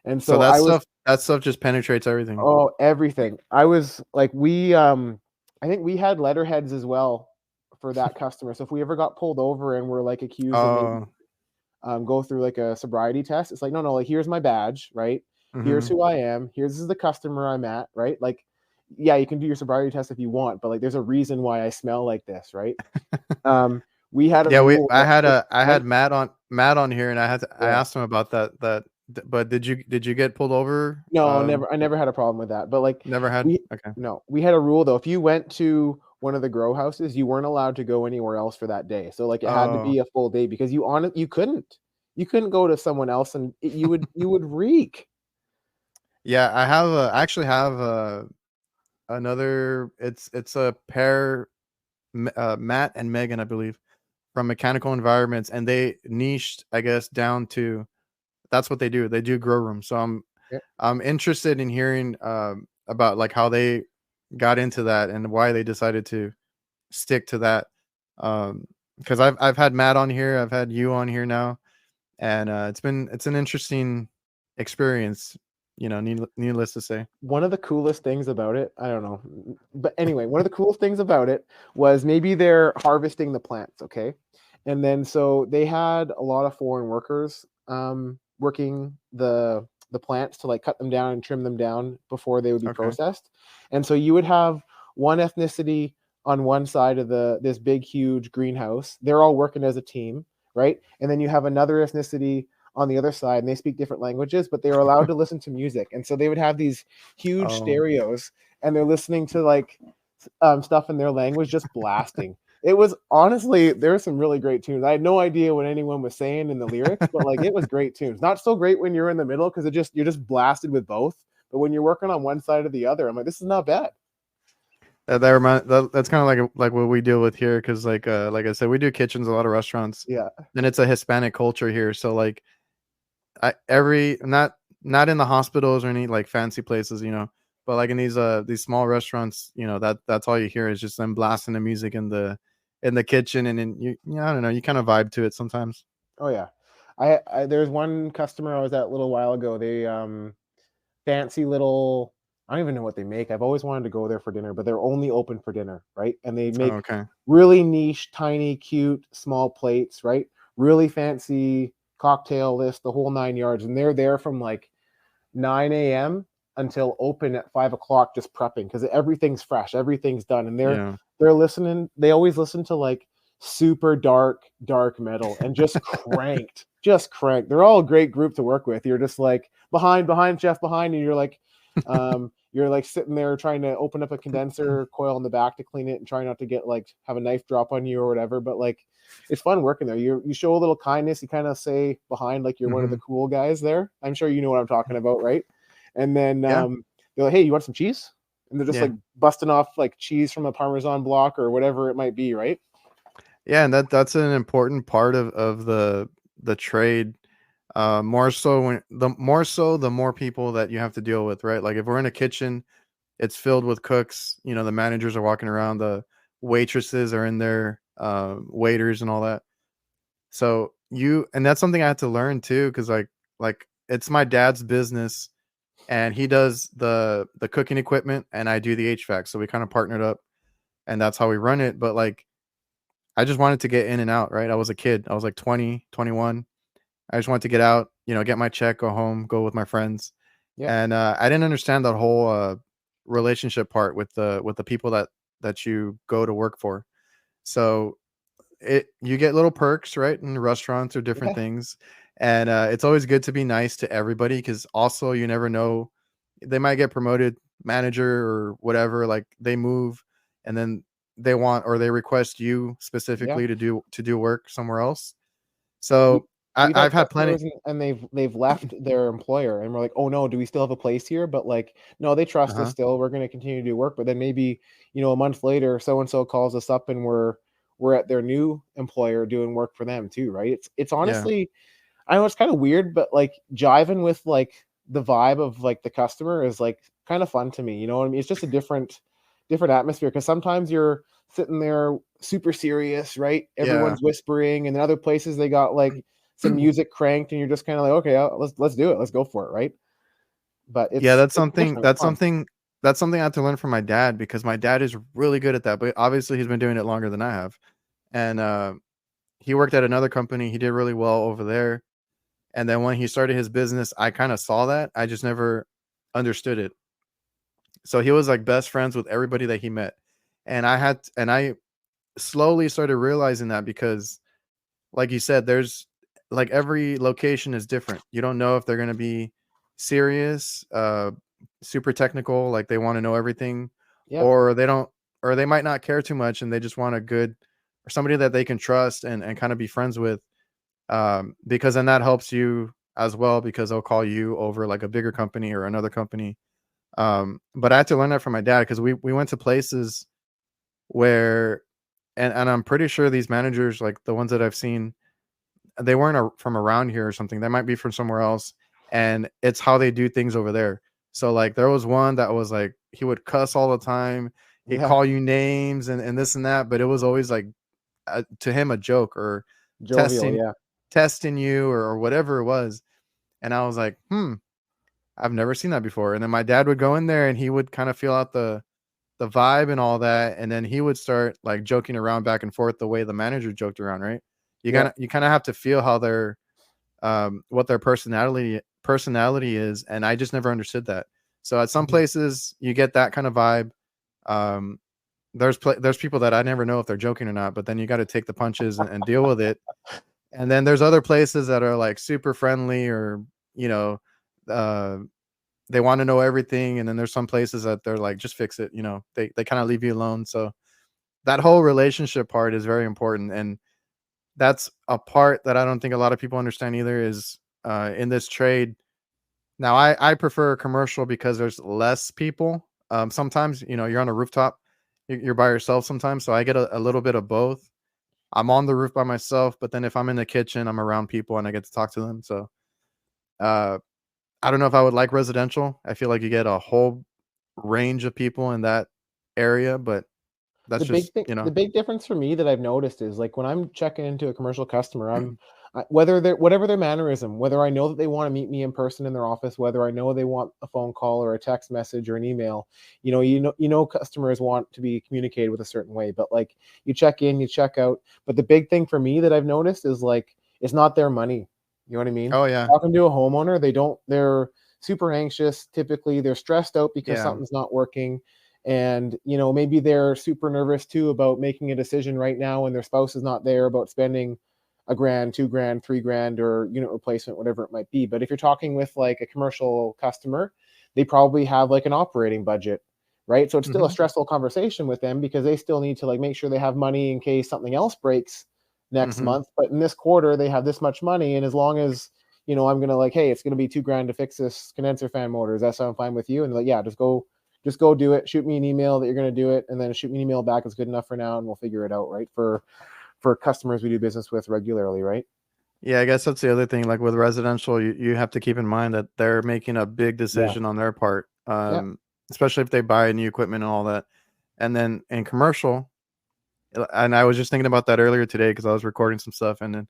And So so I was, that stuff just penetrates everything. oh, everything. I was like, I think we had letterheads as well for that customer. So if we ever got pulled over and were like accused of maybe Oh. go through like a sobriety test, it's like, no, no, like here's my badge, right? Here's Mm-hmm. who I am. Here's the customer I'm at, right? Like, yeah, you can do your sobriety test if you want, but like, there's a reason why I smell like this, right? Um, we had a Yeah, rule that if I went, had Matt on here, and I yeah, asked him about but did you get pulled over? no, never. I never had a problem with that. But like, Never had. we Okay. no, we had a rule though. If you went to one of the grow houses, you weren't allowed to go anywhere else for that day. So like, it had to Oh be a full day because you couldn't go to someone else and you would reek. yeah, I actually have another. It's a pair, Matt and Megan, I believe, from Mechanical Environments, and they niched, I guess, down to that's what they do. They do grow rooms. So Yeah. I'm interested in hearing about like how they got into that and why they decided to stick to that. Because I've had Matt on here, I've had you on here now, and it's an interesting experience. You know, needless to say. One of the coolest things about it, I don't know, but anyway, one of the coolest things about it was maybe they're harvesting the plants, okay? And then so they had a lot of foreign workers working the plants to like cut them down and trim them down before they would be Okay. processed. And so you would have one ethnicity on one side of this big huge greenhouse. They're all working as a team, right? And then you have another ethnicity on the other side, and they speak different languages, but they were allowed to listen to music. And so they would have these huge Oh, stereos, and they're listening to like stuff in their language just blasting. It was honestly, there were some really great tunes. I had no idea what anyone was saying in the lyrics, but like it was great tunes. Not so great when you're in the middle because you're just blasted with both. But when you're working on one side or the other, I'm like, this is not bad. that's kind of like what we deal with here, because like I said, we do kitchens, a lot of restaurants, Yeah, and it's a Hispanic culture here. So like I every not in the hospitals or any like fancy places, you know, but like in these small restaurants, you know, that's all you hear is just them blasting the music in the kitchen, and then I don't know, you kind of vibe to it sometimes. oh yeah. There's one customer I was at a little while ago. They fancy little, I don't even know what they make. I've always wanted to go there for dinner, but they're only open for dinner, right? And they Oh, make okay. really niche, tiny, cute, small plates, right? Really fancy cocktail list, the whole 9 yards. And they're there from like 9 a.m. until open at 5 o'clock, just prepping because everything's fresh, everything's done. And Yeah. they're listening, they always listen to like super dark metal and just cranked. They're all a great group to work with. You're just like behind Jeff behind, and you're like sitting there trying to open up a condenser coil in the back to clean it and try not to get like have a knife drop on you or whatever. But like it's fun working there. You show a little kindness. You kind of say behind like you're one of the Hmm. cool guys there. I'm sure you know what I'm talking about, right? And then Yeah. they're like, hey, you want some cheese? And they're just Yeah. like busting off like cheese from a Parmesan block or whatever it might be, right? Yeah, and that's an important part of the trade. More so the more people that you have to deal with, right? Like if we're in a kitchen, it's filled with cooks. You know, the managers are walking around, the waitresses are in there, waiters and all that. So and that's something I had to learn too, because like it's my dad's business, and he does the cooking equipment, and I do the HVAC. So we kind of partnered up, and that's how we run it. But like I just wanted to get in and out, right? I was a kid. I was like 20, 21. I just wanted to get out, you know, get my check, go home, go with my friends. Yeah, And I didn't understand that whole relationship part with the people that you go to work for. So you get little perks, right, in restaurants or different yeah, things. And it's always good to be nice to everybody, because also you never know, they might get promoted manager or whatever, like they move, and then they want or they request you yeah. specifically to do work somewhere else. So We've had I've had plenty. customers and they've left their employer and we're like, oh no, do we still have a place here? But like, no, they trust us Uh-huh. still. We're going to continue to do work. But then maybe, a month later, so and so calls us up and we're at their new employer doing work for them too, right? It's Yeah. honestly, I know it's kind of weird, but like jiving with like the vibe of like the customer is like kind of fun to me. You know what I mean? It's just a different atmosphere because sometimes you're sitting there super serious, right? Yeah. Everyone's whispering, and in other places they got like some music cranked, and you're just kind of like, okay, let's do it, let's go for it, right? But Yeah, it's different, it's fun. that's something I had to learn from my dad because my dad is really good at that, but obviously he's been doing it longer than I have. And he worked at another company. He did really well over there. And then when he started his business, I kind of saw that. I just never understood it. So he was like best friends with everybody that he met. And I slowly started realizing that because like you said, there's like every location is different. You don't know if they're going to be serious, super technical, like they want to know everything, Yep. or they don't, or they might not care too much and they just want a good or somebody that they can trust and kind of be friends with. Because then that helps you as well because they'll call you over like a bigger company or another company. But I had to learn that from my dad because we went to places where, and I'm pretty sure these managers, like the ones that I've seen, they weren't from around here or something. They might be from somewhere else, and it's how they do things over there. So like there was one that was like he would cuss all the time. He'd Yeah. call you names and this and that, but it was always like to him a joke or Jovial, testing yeah. testing you or whatever it was. And I was like, I've never seen that before. And then my dad would go in there and he would kind of feel out the vibe and all that, and then he would start like joking around back and forth the way the manager joked around, right? Yep. You kind of have to feel how their what their personality is, and I just never understood that. So at some Mhm. places you get that kind of vibe. Um, there's people that I never know if they're joking or not, but then you got to take the punches and deal with it. And then there's other places that are like super friendly or you know, uh, they want to know everything. And then there's some places that they're like, just fix it. You know, they kind of leave you alone. So that whole relationship part is very important. And that's a part that I don't think a lot of people understand either is in this trade. Now, I prefer commercial because there's less people. Sometimes, you know, you're on a rooftop, you're by yourself sometimes. So I get a little bit of both. I'm on the roof by myself, but then if I'm in the kitchen, I'm around people and I get to talk to them. So uh, I don't know if I would like residential. I feel like you get a whole range of people in that area, but that's just, you The know. big difference for me that I've noticed is like when I'm checking into a commercial customer, whether they're whatever their mannerism, whether I know that they want to meet me in person in their office, whether I know they want a phone call or a text message or an email, customers want to be communicated with a certain way, but like you check in, you check out. But the big thing for me that I've noticed is like it's not their money. You know what I mean? Oh yeah. Talking to a homeowner, they're super anxious. Typically, they're stressed out because Yeah. something's not working, and maybe they're super nervous too about making a decision right now and their spouse is not there about spending a grand, 2 grand, 3 grand, or unit replacement, whatever it might be. But if you're talking with like a commercial customer, they probably have like an operating budget, right? So it's still a Hmm. stressful conversation with them because they still need to like make sure they have money in case something else breaks next Hmm. month, but in this quarter they have this much money, and as long as I'm gonna like, hey, it's gonna be 2 grand to fix this condenser fan motor, does that sound fine with you? And like, yeah, just go do it. Shoot me an email that you're going to do it, and then shoot me an email back. It's good enough for now, and we'll figure it out. Right, for customers we do business with regularly. Right. Yeah, I guess that's the other thing. Like with residential, you have to keep in mind that they're making a big Yeah. decision on their part, Yeah. especially if they buy new equipment and all that. And then in commercial, and I was just thinking about that earlier today because I was recording some stuff, and then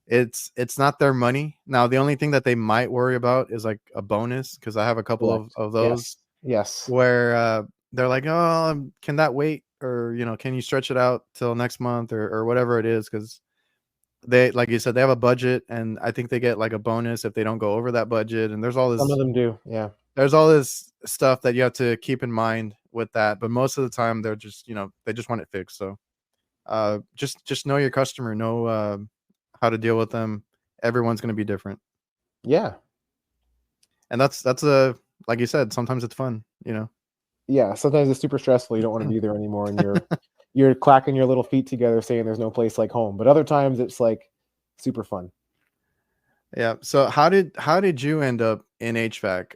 it's not their money. Now, the only thing that they might worry about is like a bonus because I have a couple Correct. of those Yes. Yes. where they're like, "Oh, can that wait?" Or you know, can you stretch it out till next month or whatever it is? Because they, like you said, they have a budget, and I think they get like a bonus if they don't go over that budget. And Some of them do. Yeah. there's all this stuff that you have to keep in mind with that. But most of the time, they're just they just want it fixed. So just know your customer, know how to deal with them. Everyone's going to be different, Yeah. and that's a like you said, sometimes it's fun, you know. Yeah. Sometimes it's super stressful. You don't want to be there anymore, and you're clacking your little feet together, saying there's no place like home. But other times it's like super fun. Yeah. So how did you end up in HVAC?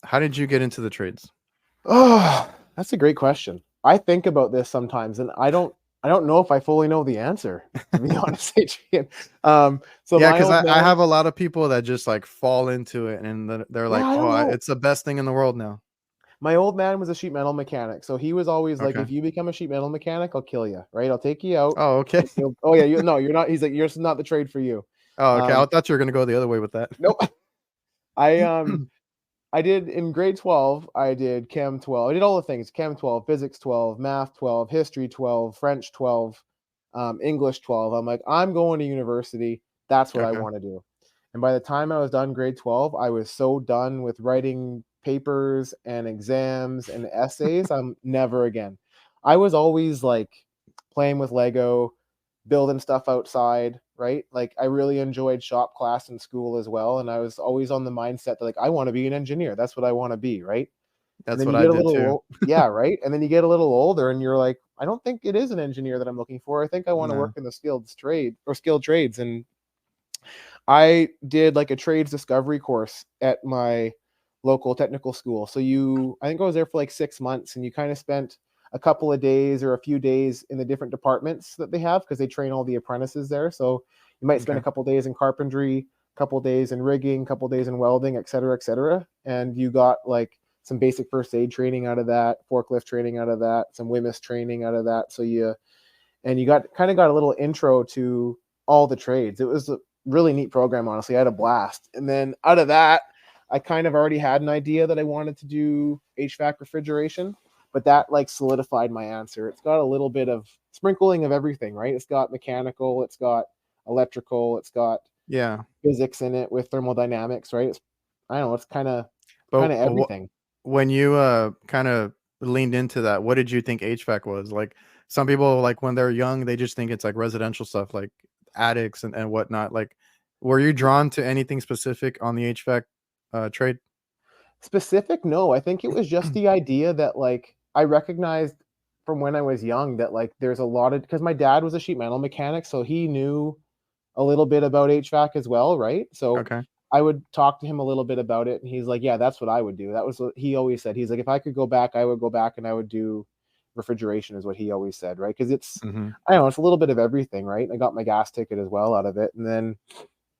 How did you get into the trades? Oh, that's a great question. I think about this sometimes, and I don't know if I fully know the answer, to be honest, Adrian. So Yeah, my because old I man, have a lot of people that just like fall into it and they're yeah, like, I oh, don't know. it's the best thing in the world now. My old man was a sheet metal mechanic, so he was always like, Okay. "If you become a sheet metal mechanic, I'll kill you, right? I'll take you out." Oh, okay. Oh yeah, no, you're not. He's like, "You're not the trade for you." Oh, okay. I Um, thought you were gonna go the other way with that. nope. I I did in grade 12, I did Chem 12. I did all the things, Chem 12, Physics 12, Math 12, History 12, French 12, English 12. I'm like, I'm going to university. That's what I Okay. want to do. And by the time I was done grade 12, I was so done with writing papers and exams and essays. I'm never again. I was always like playing with Lego, building stuff outside, right? Like I really enjoyed shop class in school as well. And I was always on the mindset that like I want to be an engineer. That's what I want to be, right? And That's then what you I get a did little too. yeah, right? And then you get a little older and you're like, I don't think it is an engineer that I'm looking for. I think I want to work No. in the skilled trades. And I did like a trades discovery course at my local technical school. So I think I was there for like 6 months, and you kind of spent a couple of days or a few days in the different departments that they have because they train all the apprentices there. So you might spend Okay. a couple of days in carpentry, a couple of days in rigging, a couple of days in welding, et cetera, et cetera. And you got like some basic first aid training out of that, forklift training out of that, some WMIS training out of that. So you got a little intro to all the trades. It was a really neat program, honestly. I had a blast. And then out of that, I kind of already had an idea that I wanted to do HVAC refrigeration, but that like solidified my answer. It's got a little bit of sprinkling of everything, right? It's got mechanical, it's got electrical, it's got Yeah. physics in it with thermodynamics, right? I don't know, it's kind But of everything. when you kind of leaned into that, what did you think HVAC was? Like some people like when they're young, they just think it's like residential stuff like attics and whatnot. Like were you drawn to anything specific on the HVAC trade? Specific? No, I think it was just the idea that, like, I recognized from when I was young that, like, there's a lot of because my dad was a sheet metal mechanic, so he knew a little bit about HVAC as well, right? So Okay. I would talk to him a little bit about it, and he's like, "Yeah, that's what I would do." That was what he always said. He's like, "If I could go back, I would go back and I would do refrigeration," is what he always said, right? Because Hmm. I don't know, it's a little bit of everything, right? I got my gas ticket as well out of it, and then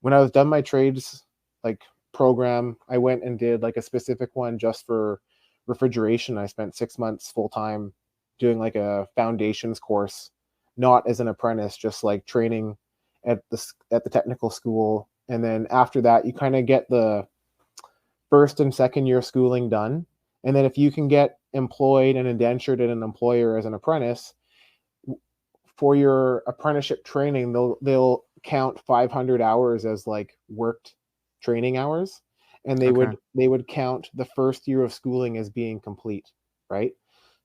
when I was done my trades like program, I went and did like a specific one just for refrigeration. I spent 6 months full time doing like a foundations course, not as an apprentice, just like training at the technical school. And then after that, you kind of get the first and second year schooling done. And then if you can get employed and indentured at an employer as an apprentice, for your apprenticeship training, they'll count 500 hours as like worked training hours, and they Okay. would they would count the first year of schooling as being complete, right?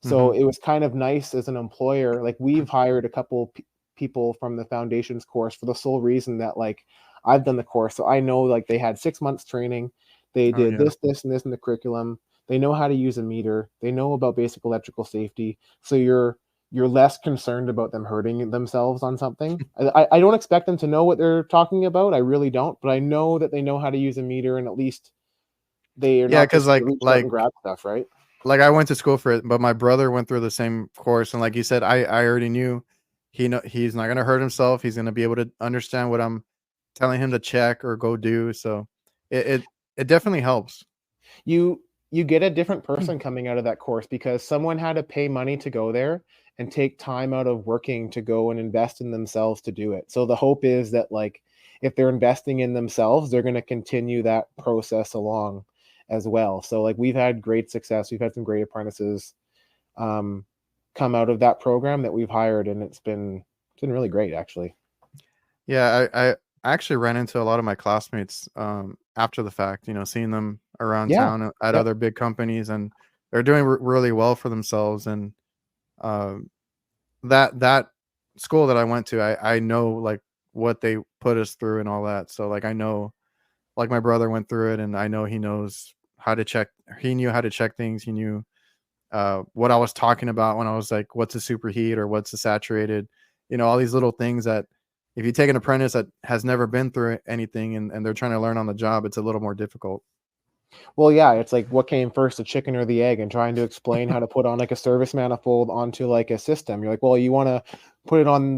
Hmm. So it was kind of nice as an employer. Like we've hired a couple people from the foundations course for the sole reason that like I've done the course, so I know like they had 6 months training. They Oh did yeah. this, and this in the curriculum. They know how to use a meter. They know about basic electrical safety. So you're less concerned about them hurting themselves on something. I don't expect them to know what they're talking about. I really don't, but I know that they know how to use a meter, and at least they are Yeah, not because just reaching out and grab stuff, right? like I went to school for it, but my brother went through the same course, and like you said, I already knew he's not gonna hurt himself. He's gonna be able to understand what I'm telling him to check or go do. So it it, it definitely helps. You get a different person coming out of that course because someone had to pay money to go there and take time out of working to go and invest in themselves to do it. So the hope is that like if they're investing in themselves, they're going to continue that process along as well. So like we've had great success. We've had some great apprentices um, come out of that program that we've hired, and it's been really great actually. Yeah, I actually ran into a lot of my classmates after the fact. You know, seeing them around Yeah. town at Yep. other big companies, and they're doing really well for themselves. And um, that school that I went to, I know like what they put us through and all that. So like I know like my brother went through it, and I know he knows how to check. He knew how to check things. He knew what I was talking about when I was like, what's a superheat or what's a saturated, all these little things that, if you take an apprentice that has never been through anything and they're trying to learn on the job, it's a little more difficult. Well, yeah, it's like what came first, the chicken or the egg, and trying to explain how to put on like a service manifold onto like a system. You're like, well, you want to put it on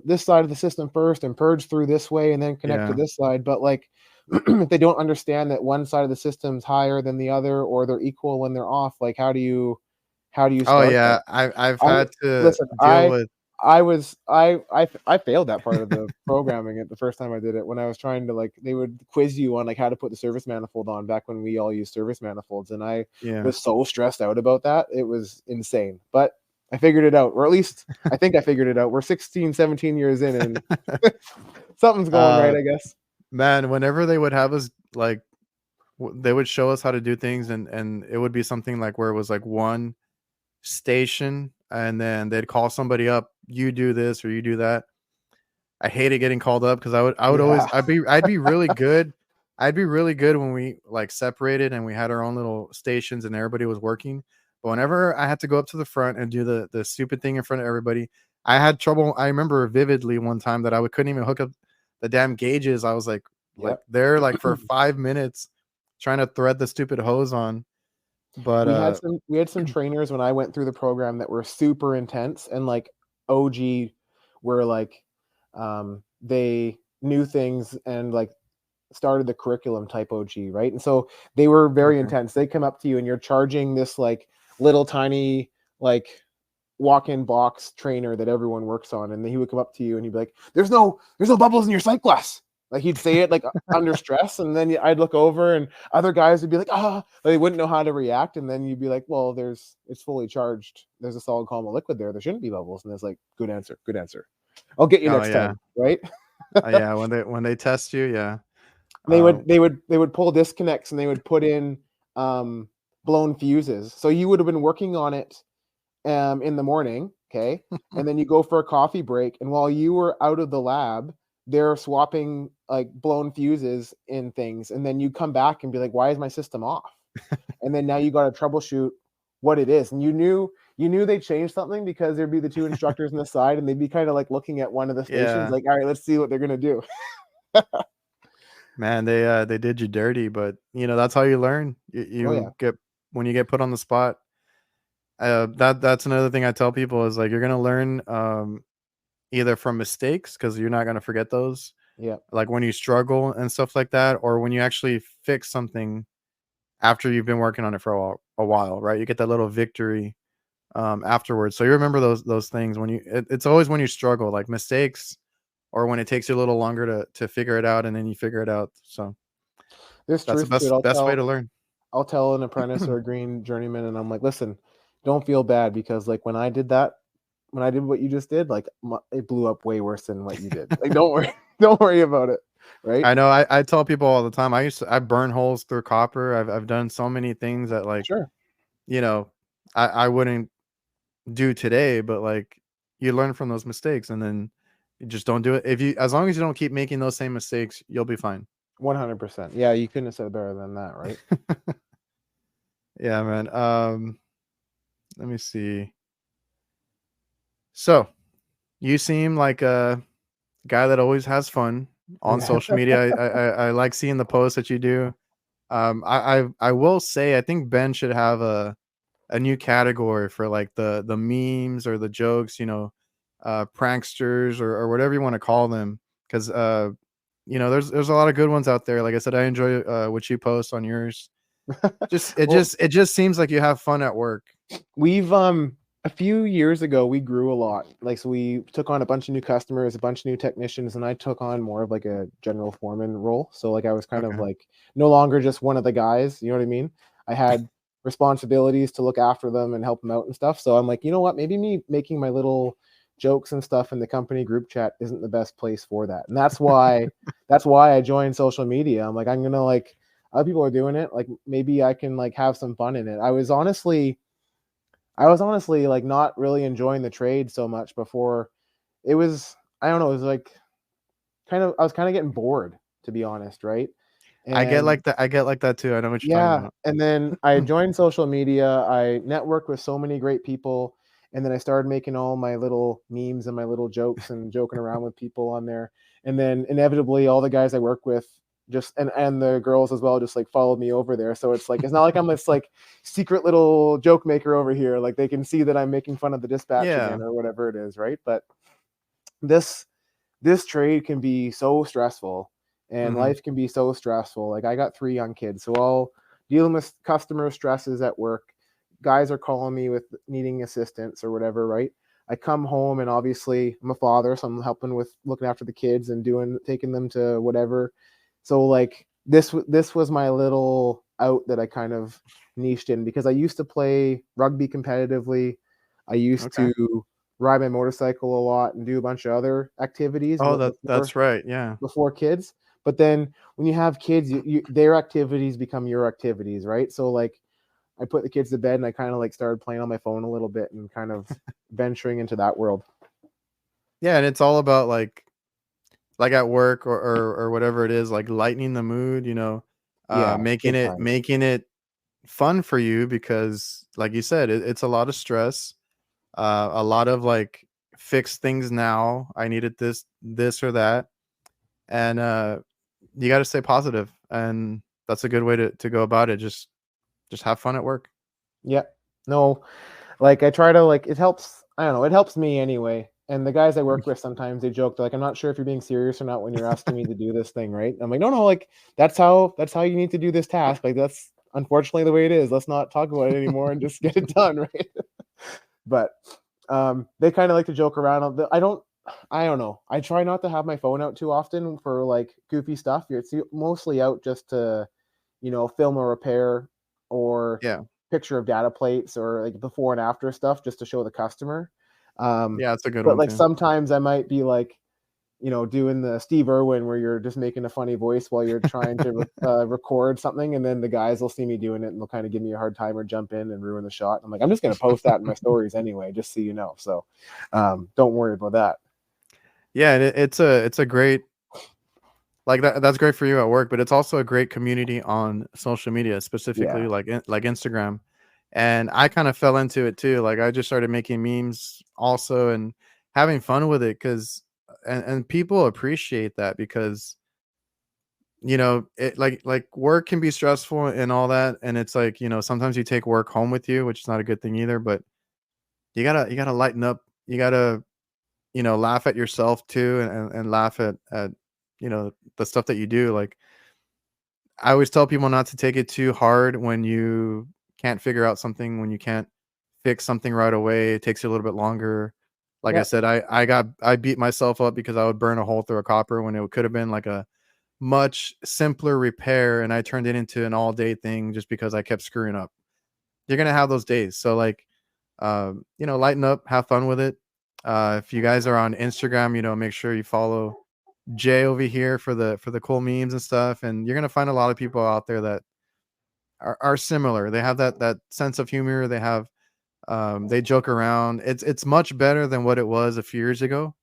this side of the system first and purge through this way and then connect to Yeah. this side. But like if they don't understand that one side of the system's higher than the other or they're equal when they're off, like how do you Oh start that? yeah, I've I had to listen, deal with. I failed that part of the programming it the first time I did it when I was trying to like they would quiz you on like how to put the service manifold on back when we all used service manifolds, and I Yeah. was so stressed out about that. It was insane. But I figured it out, or at least I think I figured it out. We're 16, 17 years in and something's going right, uh I guess. Man, whenever they would have us like they would show us how to do things, and it would be something like where it was like one station and then they'd call somebody up, you do this or you do that. I hated getting called up because I would Yeah. always I'd be really good. I'd be really good when we like separated and we had our own little stations and everybody was working. But whenever I had to go up to the front and do the stupid thing in front of everybody, I had trouble. I remember vividly one time that couldn't even hook up the damn gauges. I was like Yep. there like for 5 minutes trying to thread the stupid hose on. But We had some trainers when I went through the program that were super intense and like OG were like they knew things and like started the curriculum type OG, right? And so they were very okay. intense. They come up to you and you're charging this like little tiny like walk-in box trainer that everyone works on, and then he would come up to you and he'd be like, there's no bubbles in your sight glass. Like he'd say it like under stress, and then I'd look over and other guys would be like, they wouldn't know how to react, and then you'd be like, well, it's fully charged. There's a solid column of liquid there. There shouldn't be bubbles. And it's like, good answer, good answer. I'll get you Oh next yeah. time, right? Yeah, when they test you, yeah. they Uh, would they would they would pull disconnects and they would put in blown fuses. So you would have been working on it in the morning, okay, and then you go for a coffee break, and while you were out of the lab, they're swapping like blown fuses in things, and then you come back and be like, why is my system off? And then now you got to troubleshoot what it is, and you knew they changed something because there'd be the two instructors on the side and they'd be kind of like looking at one of the stations yeah. like, all right, let's see what they're gonna do. Man, they did you dirty, but that's how you learn. You, Oh yeah. you get when you get put on the spot. That's another thing I tell people is like you're gonna learn either from mistakes because you're not gonna forget those, Yeah. like when you struggle and stuff like that, or when you actually fix something after you've been working on it for a while, right? You get that little victory afterwards. So you remember those things when it's always when you struggle, like mistakes, or when it takes you a little longer to figure it out, and then you figure it out. So There's that's the truth to it. best way to learn. I'll tell an apprentice or a green journeyman, and I'm like, listen, don't feel bad because like when I did what you just did, like it blew up way worse than what you did. Like, don't worry, don't worry about it, right? I know. I tell people all the time. I burn holes through copper. I've done so many things that like Sure, you know I wouldn't do today, but like you learn from those mistakes, and then you just don't do it. If you as long as you don't keep making those same mistakes, you'll be fine. 100%. Yeah, you couldn't have said it better than that, right? Yeah, man. Let me see. So you seem like a guy that always has fun on Yeah, social media. I like seeing the posts that you do. I will say I think Ben should have a new category for like the memes or the jokes, pranksters or whatever you want to call them, because there's a lot of good ones out there. Like I said, I enjoy what you post on yours. well, It just seems like you have fun at work. we've a few years ago we grew a lot. Like so we took on a bunch of new customers, a bunch of new technicians, and I took on more of like a general foreman role. So like I was kind of Okay. like no longer just one of the guys, you know what I mean? I had responsibilities to look after them and help them out and stuff. So I'm like, you know what? Maybe me making my little jokes and stuff in the company group chat isn't the best place for that. And that's why I joined social media. I'm like, I'm gonna like other people are doing it. Like maybe I can like have some fun in it. I was honestly like not really enjoying the trade so much before. It was I don't know, it was like I was kind of getting bored, to be honest, right? I get And like that. I get like that too. I know what you're talking yeah, about. and then I joined social media. I networked with so many great people, And then I started making all my little memes and my little jokes and joking around with people on there. And then inevitably all the guys I work with just and the girls as well just like followed me over there. So it's like it's not like I'm this like secret little joke maker over here. Like they can see that I'm making fun of the dispatch Yeah. again or whatever it is, right? But this this trade can be so stressful and Hmm. life can be so stressful. Like I got 3 young kids, so all dealing with customer stresses at work. Guys are calling me with needing assistance or whatever, right? I come home and obviously I'm a father, so I'm helping with looking after the kids and doing taking them to whatever. So like this was my little out that I kind of niched in because I used to play rugby competitively. I used Okay. to ride my motorcycle a lot and do a bunch of other activities Oh, before that's right. Yeah. kids. But then when you have kids, their activities become your activities, right? So like I put the kids to bed and I kind of like started playing on my phone a little bit and kind of venturing into that world. Yeah, and it's all about like at work or whatever it is, like lightening the mood, Yeah, making big it time. making it fun for you because like you said, it's a lot of stress, a lot of like fix things now. I needed this or that. And you got to stay positive, and that's a good way to go about it. Just have fun at work. Yeah. No, like I try to like it helps. I don't know. It helps me anyway. And the guys I work with sometimes they joke. They're like, "I'm not sure if you're being serious or not when you're asking me to do this thing, right?" I'm like, "No, no. Like that's how you need to do this task. Like that's unfortunately the way it is. Let's not talk about it anymore and just get it done, right?" But they kind of like to joke around. I don't know. I try not to have my phone out too often for like goofy stuff. It's mostly out just to, film a repair or Yeah, picture of data plates or like before and after stuff just to show the customer. Um, yeah, it's a good but one like too. sometimes I might be like, doing the Steve Irwin where you're just making a funny voice while you're trying to record something, and then the guys will see me doing it and they'll kind of give me a hard time or jump in and ruin the shot. I'm like, I'm just going to post that in my stories anyway, just so you know. So don't worry about that. Yeah, and it's a great, like that's great for you at work, but it's also a great community on social media, specifically Yeah. like Instagram. And I kind of fell into it too. Like I just started making memes also and having fun with it because and people appreciate that because it like work can be stressful and all that, and it's like sometimes you take work home with you, which is not a good thing either. But you gotta lighten up. You gotta laugh at yourself too, and laugh at the stuff that you do. Like I always tell people not to take it too hard when you can't figure out something, when you can't fix something right away. It takes you a little bit longer. Like I Yeah. said, I beat myself up because I would burn a hole through a copper when it could have been like a much simpler repair, and I turned it into an all day thing just because I kept screwing up. You're gonna have those days. So like lighten up, have fun with it. If you guys are on Instagram, make sure you follow Jay over here for the cool memes and stuff. And you're gonna find a lot of people out there that are similar. They have that sense of humor. They joke around. It's much better than what it was a few years ago.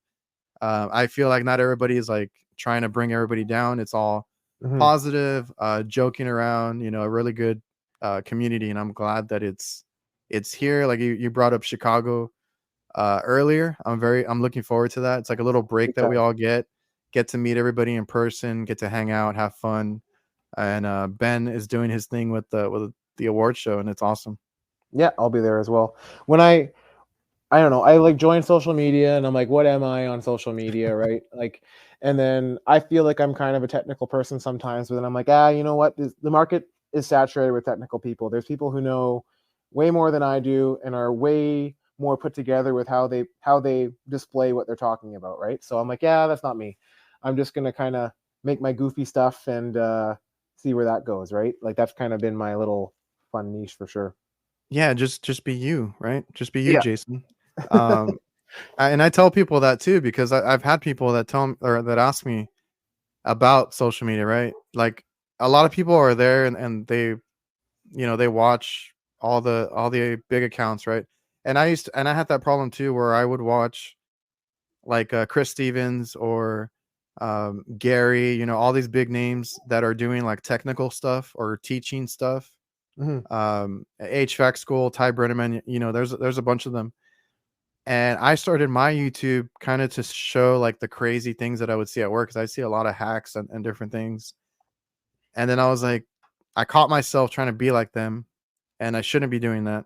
I feel like not everybody is like trying to bring everybody down. It's all Hmm. positive, joking around. A really good community, and I'm glad that it's here. Like you brought up Chicago earlier. I'm looking forward to that. It's like a little break Big that we time. all get to meet everybody in person, get to hang out, have fun. And Ben is doing his thing with the award show, and it's awesome. Yeah, I'll be there as well. When I don't know. I like join social media and I'm like, what am I on social media, right? Like, and then I feel like I'm kind of a technical person sometimes, but then I'm like, you know what? The market is saturated with technical people. There's people who know way more than I do and are way more put together with how they display what they're talking about, right? So I'm like, yeah, that's not me. I'm just gonna kind of make my goofy stuff and see where that goes, right? Like that's kind of been my little fun niche for sure. Yeah, just be you, right? Just be you, Yeah. Jason. Um, and I tell people that too because I've had people that tell me or that ask me about social media, right? Like a lot of people are there and they watch all the big accounts, right? And I had that problem too where I would watch like Chris Stevens or Gary, all these big names that are doing like technical stuff or teaching stuff. Hmm. HVAC school, Ty Brenneman, there's a bunch of them. And I started my YouTube kind of to show like the crazy things that I would see at work, because I see a lot of hacks and different things. And then I was like, I caught myself trying to be like them, and I shouldn't be doing that.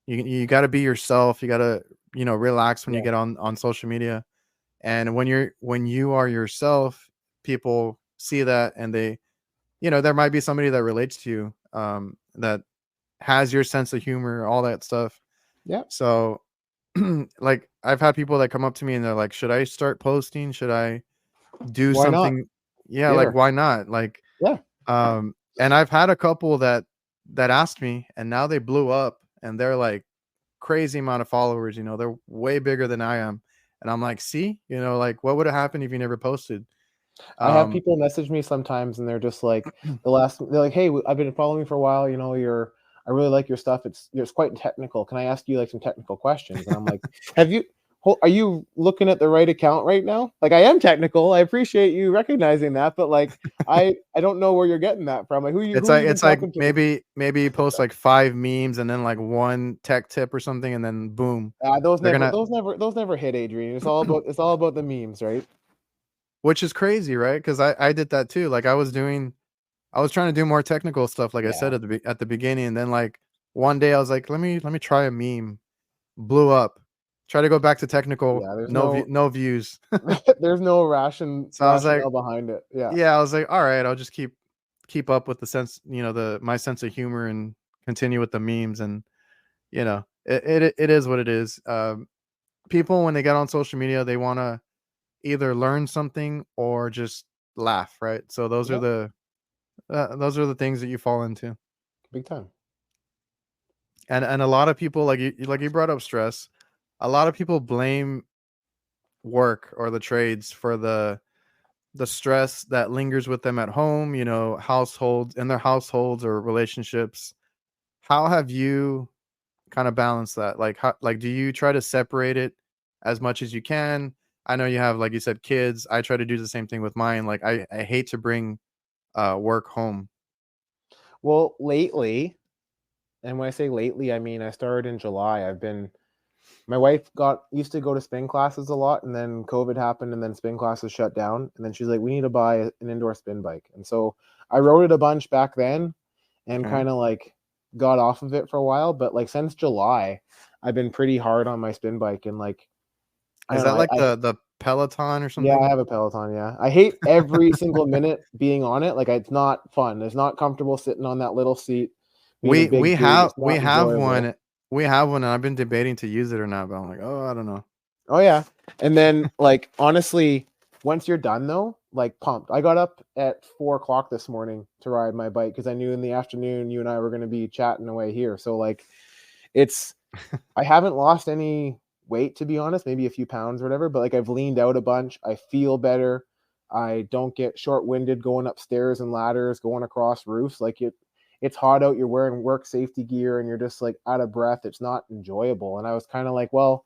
You got to be yourself. You got to, relax when you Yeah. get on social media. And when you are yourself, people see that, and they, there might be somebody that relates to you, that has your sense of humor, all that stuff. Yeah. So, like, I've had people that come up to me and they're like, "Should I start posting? Should I do Why not? something?" Yeah, like, Yeah. why not? Like, Yeah. and I've had a couple that asked me, and now they blew up, and they're like crazy amount of followers. They're way bigger than I am, and I'm like, see, like, what would have happened if you never posted? I have Um, people message me sometimes, and they're just like, they're like, "Hey, I've been following you for a while. I really like your stuff. It's quite technical. Can I ask you like some technical questions?" And I'm like, are you looking at the right account right now? Like, I am technical. I appreciate you recognizing that, but like, I don't know where you're getting that from. Like, it's who like you been it's like talking to? maybe you post like 5 memes and then like one tech tip or something, and then boom, Those they're never, gonna, those never hit, Adrian. It's all about the memes, right? which is crazy, right? Because I did that too. Like, I was trying to do more technical stuff, like I said Yeah, at the beginning, and then like one day I was like, let me try a meme. Blew up. Try to go back to technical. yeah. No views. There's no So I was like, rationale behind it. Yeah, yeah, I was like, all right, I'll just keep up with the sense, the my sense of humor, and continue with the memes, and it is what it is. People, when they get on social media, they want to either learn something or just laugh, right? So yeah, those are the things that you fall into. big time. And a lot of people, like you brought up stress. A lot of people blame work or the trades for the stress that lingers with them at home, households, in their households or relationships. How have you kind of balanced that? Like, do you try to separate it as much as you can? I know you have, like you said, kids. I try to do the same thing with mine. Like, I hate to bring work home. Well, lately, and when I say lately, I mean I started in July. My wife got used to go to spin classes a lot, and then COVID happened, and then spin classes shut down. And then she's like, "We need to buy an indoor spin bike." And so I rode it a bunch back then, and Okay. kind of like got off of it for a while. But like since July, I've been pretty hard on my spin bike, and like I Is don't know, that like the Peloton or yeah, I something? have a Peloton. Yeah, I hate every single minute being on it. Like it's not fun. It's not comfortable sitting on that little seat, being a We big we dude. have It's we not have enjoyable. one. We have one, and I've been debating to use it or not, but I'm like, oh, I don't know. Oh yeah. And then like honestly, once you're done though, like pumped. I got up at 4 o'clock this morning to ride my bike because I knew in the afternoon you and I were going to be chatting away here. So like it's I haven't lost any weight to be honest, maybe a few pounds or whatever, but like I've leaned out a bunch. I feel better. I don't get short-winded going upstairs and ladders, going across roofs. Like it's hot out, you're wearing work safety gear and you're just like out of breath. It's not enjoyable. And I was kind of like, well,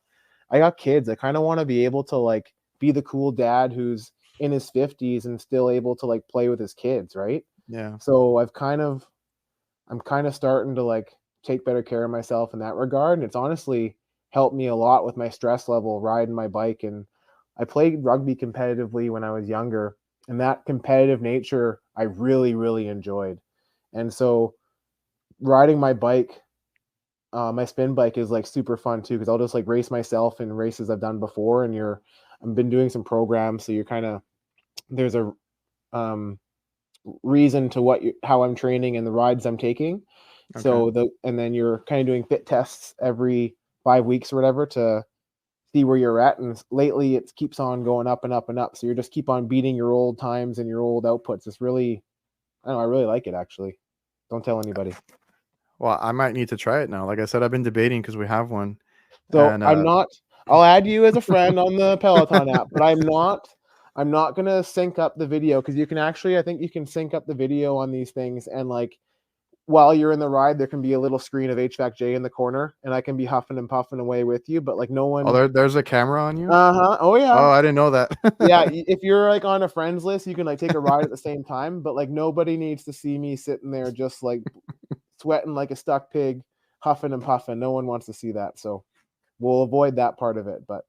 I got kids. I kind of want to be able to like be the cool dad who's in his 50s and still able to like play with his kids, right? Yeah. So I'm kind of starting to like take better care of myself in that regard. And it's honestly helped me a lot with my stress level riding my bike. And I played rugby competitively when I was younger. And that competitive nature I really, really enjoyed. And so riding my bike, my spin bike is like super fun too, because I'll just like race myself in races I've done before. And I've been doing some programs. So you're kind of, there's a um, reason to how I'm training and the rides I'm taking. Okay. And then you're kind of doing fit tests every 5 weeks or whatever to see where you're at. And lately it keeps on going up and up and up. So you're just keep on beating your old times and your old outputs. It's really, I don't know, I really like it actually. Don't tell anybody. Well, I might need to try it now. Like I said, I've been debating because we have one, So and I'll add you as a friend on the Peloton app, but I'm not going to sync up the video because you can actually, I think you can sync up the video on these things. And like, while you're in the ride, there can be a little screen of HVAC in the corner, and I can be huffing and puffing away with you. But like no oh, one. there's a camera on you. Uh huh. Oh Oh, yeah. I didn't know Yeah. that. If you're like on a friends list, you can like take a ride at the same time. But like nobody needs to see me sitting there just like sweating like a stuck pig, huffing and puffing. No one wants to see that. So we'll avoid that part of it. But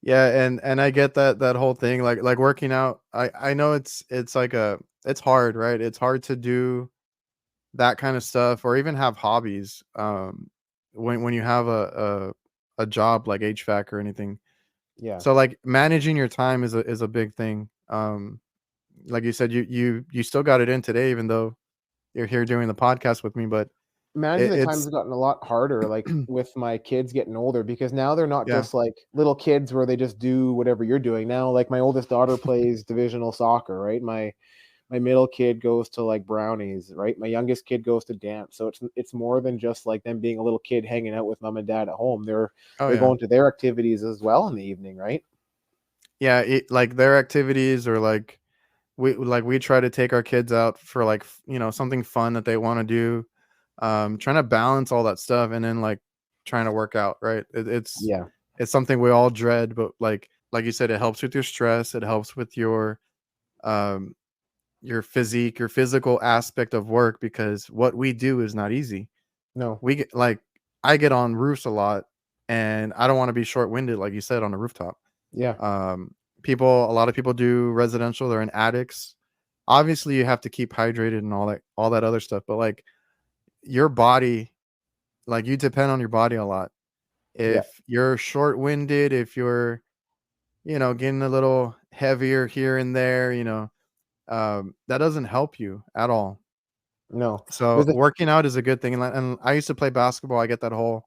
Yeah, and I get that whole thing, like working out. I know it's like it's hard, right? It's hard to do that kind of stuff or even have hobbies when you have a job like HVAC or anything. yeah, So like managing your time is a big thing. Like you said, you still got it in today, even though you're here doing the podcast with me. But managing the time it's has gotten a lot harder, like with my kids getting older, because now they're not yeah. just like little kids where they just do whatever you're doing. Now, like my oldest daughter plays divisional soccer, right? My middle kid goes to like brownies, right? My youngest kid goes to dance. So it's more than just like them being a little kid hanging out with mom and dad at home. Oh They're yeah. going to their activities as well in the evening, right? Yeah, like their activities or like we try to take our kids out for like something fun that they want to do, trying to balance all that stuff and then like trying to work out, right? Yeah. It's something we all dread, but like you said, it helps with your stress, it helps with um your physique, your physical aspect of work, because what we do is not easy. No. We get like I get on roofs a lot and I don't want to be short-winded like you said on a rooftop. Yeah. um a lot of people do residential, they're in attics. Obviously you have to keep hydrated and all that other stuff, but like your body, like you depend on your body a lot. Yeah. If you're short-winded, if you're getting a little heavier here and there, that doesn't help you at all. No. So There's a working out is a good thing, and I used to play basketball. I get that whole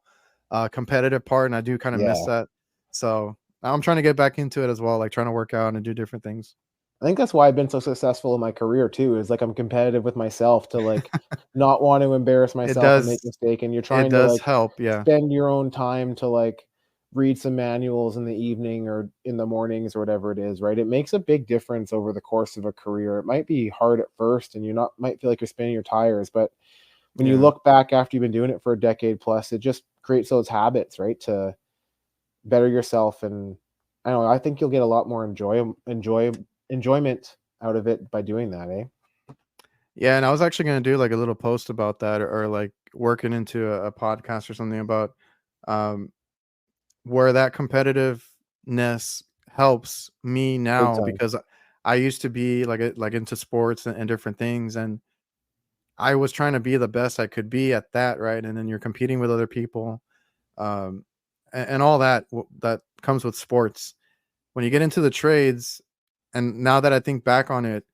competitive part, and I do kind of miss yeah. that. So I'm trying to get back into it as well, like trying to work out and do different things. I think that's why I've been so successful in my career too, is like I'm competitive with myself to like not want to embarrass It myself and make does, a mistake. And you're it trying to does like help. Yeah, spend your own time to like read some manuals in the evening or in the mornings or whatever it is, right? It makes a big difference over the course of a career. It might be hard at first and might feel like you're spinning your tires, but when you yeah, look back after you've been doing it for a decade plus, it just creates those habits, right? To better yourself. And I don't know, I think you'll get a lot more enjoyment out of it by doing that, eh? yeah. And I was actually gonna do like a little post about that, or like working into a podcast or something about um, where that competitiveness helps me Big now, time. because I used to be like into sports and different things, and I was trying to be the best I could be at that, right? And then you're competing with other people, um, and all that that comes with sports. When you get into the trades, and now that I think back on it,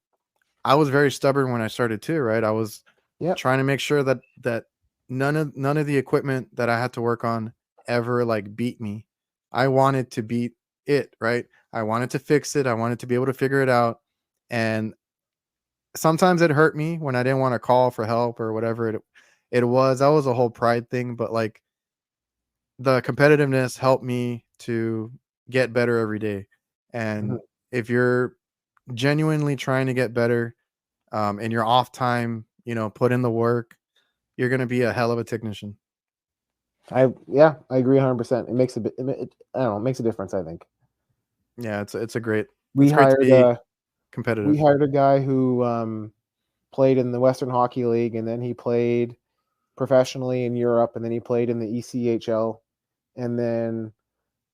I was very stubborn when I started too, right? I was Yep. trying to make sure that none of the equipment that I had to work on ever like beat me. I wanted to beat it, right? I wanted to fix it. I wanted to be able to figure it out. And sometimes it hurt me when I didn't want to call for help or whatever it was. That was a whole pride thing, but like the competitiveness helped me to get better every day. Mhm. And if you're genuinely trying to get better, in your off time, put in the work, you're gonna be a hell of a technician. I agree 100%. It makes a bit I don't know, it makes a difference, I think. Yeah, it's a great We it's great to hired be a we competitive. hired a guy who played in the Western Hockey League, and then he played professionally in Europe, and then he played in the ECHL. And then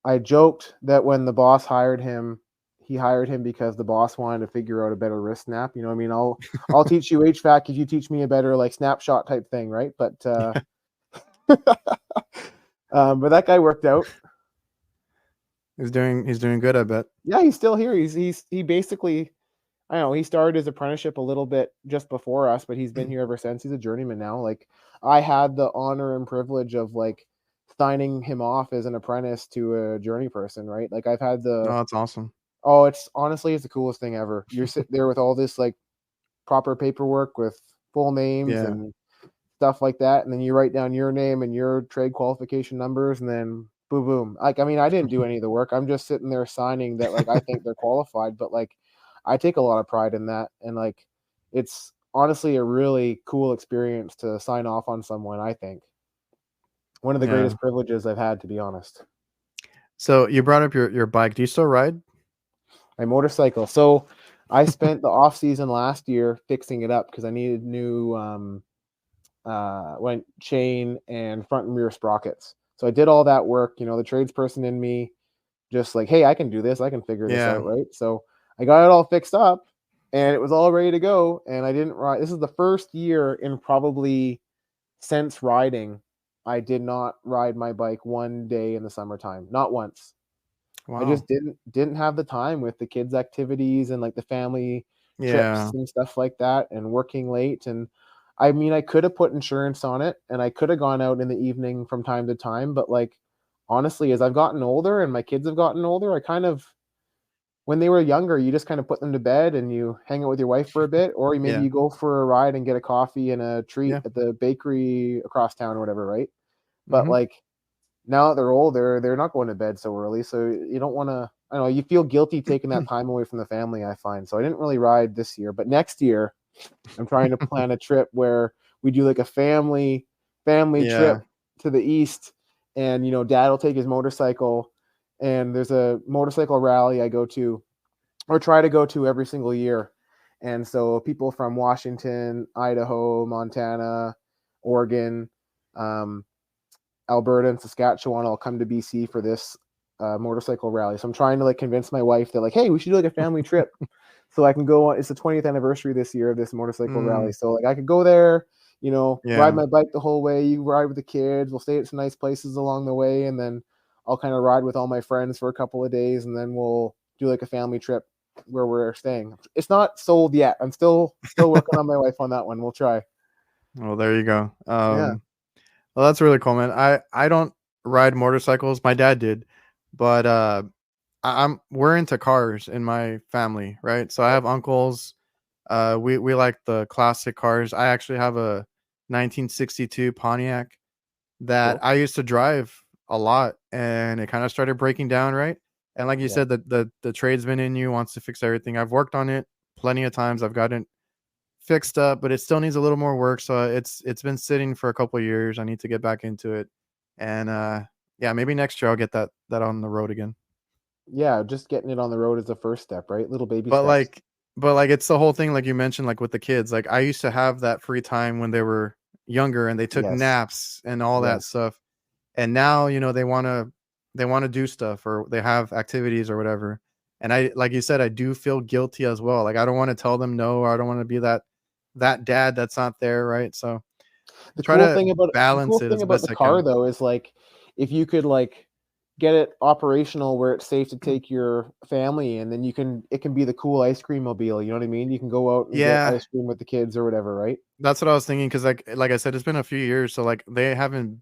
I joked that when the boss hired him, he hired him because the boss wanted to figure out a better wrist snap. You know what I mean? I'll teach you HVAC if you teach me a better like snapshot type thing, right? But but that guy worked out. He's doing good, I bet. Yeah, he's still here. He basically, I don't know, he started his apprenticeship a little bit just before us, but he's been here ever since. He's a journeyman now. Like I had the honor and privilege of like signing him off as an apprentice to a journey person, right? Like I've had Oh, the that's awesome. oh, it's honestly it's the coolest thing ever. You're sitting there with all this like proper paperwork with full names Yeah. and stuff like that, and then you write down your name and your trade qualification numbers, and then boom, boom. Like, I mean, I didn't do any of the work. I'm just sitting there signing that, like, I think they're qualified, but like, I take a lot of pride in that, and like, it's honestly a really cool experience to sign off on someone. I think one of the Yeah. greatest privileges I've had, to be honest. So you brought up your bike. Do you still ride? My motorcycle. So I spent the off season last year fixing it up because I needed new went chain and front and rear sprockets. So I did all that work, you know, the tradesperson in me just like, hey, I can do this, I can figure this Yeah. out, right? So I got it all fixed up and it was all ready to go. And I didn't ride. This is the first year in probably since riding, I did not ride my bike one day in the summertime, not once. I Wow. just didn't have the time with the kids' activities and like the family trips Yeah. and stuff like that, and working late. And I mean, I could have put insurance on it, and I could have gone out in the evening from time to time. But like, honestly, as I've gotten older and my kids have gotten older, I kind of, when they were younger, you just kind of put them to bed and you hang out with your wife for a bit, or maybe Yeah. you go for a ride and get a coffee and a treat Yeah. at the bakery across town or whatever, right? But Mm-hmm. like, now that they're older, they're not going to bed so early. So you don't want to, I don't know, you feel guilty taking that time away from the family, I find. So I didn't really ride this year, but next year I'm trying to plan a trip where we do like a family Yeah. trip to the east, and you know, dad will take his motorcycle, and there's a motorcycle rally I go to or try to go to every single year. And so people from Washington, Idaho, Montana, Oregon, um, Alberta and Saskatchewan all come to BC for this motorcycle rally. So I'm trying to like convince my wife that like, hey, we should do like a family trip so I can go on. It's the 20th anniversary this year of this motorcycle rally. Mm, So like I could go there, you know, ride yeah. my bike the whole way. You ride with the kids. We'll stay at some nice places along the way, and then I'll kind of ride with all my friends for a couple of days, and then we'll do like a family trip where we're staying. It's not sold yet. I'm still working on my wife on that one. We'll try. Well, there you go. Yeah. Well, that's really cool, man. I don't ride motorcycles. My dad did, but we're into cars in my family, right? So I have uncles. We like the classic cars. I actually have a 1962 Pontiac that Cool. I used to drive a lot, and it kind of started breaking down, right? And like you Yeah. said, the tradesman in you wants to fix everything. I've worked on it plenty of times. I've gotten it fixed up, but it still needs a little more work. So it's been sitting for a couple of years. I need to get back into it, and yeah, maybe next year I'll get that on the road again. Yeah, just getting it on the road is the first step, right? Little baby But steps. like, but like, it's the whole thing, like you mentioned, like with the kids. Like I used to have that free time when they were younger, and they took Yes. naps and all that Yes. stuff. And now, they want to do stuff, or they have activities or whatever. And I, like you said, I do feel guilty as well. Like I don't want to tell them no, or I don't want to be that dad that's not there, right? So The try cool to thing about the balance cool it thing as about the best I car can. though is like if you could like get it operational where it's safe to take your family, and then it can be the cool ice cream mobile, you know what I mean? You can go out and get Yeah, ice cream with the kids or whatever, right? that's what I was thinking. Because like I said, it's been a few years, so like they haven't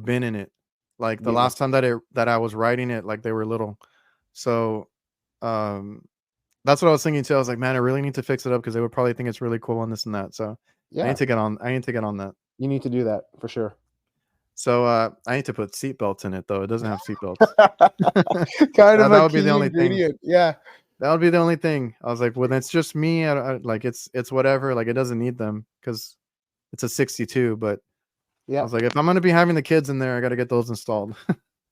been in it. Like the Yeah. last time that I was riding it, like they were little. So um that's what I was thinking too. I was like, man, I really need to fix it up because they would probably think it's really cool and this and that. So Yeah. I need to get on that. You need to do that for sure. So I need to put seat belts in it though. It doesn't have seat belts. Kind of That a would be the key only thing. ingredient. Yeah. That would be the only thing. I was like, when it's just me, like it's whatever. Like it doesn't need them because it's a 62. But I was Yep. like, if I'm gonna be having the kids in there, I got to get those installed.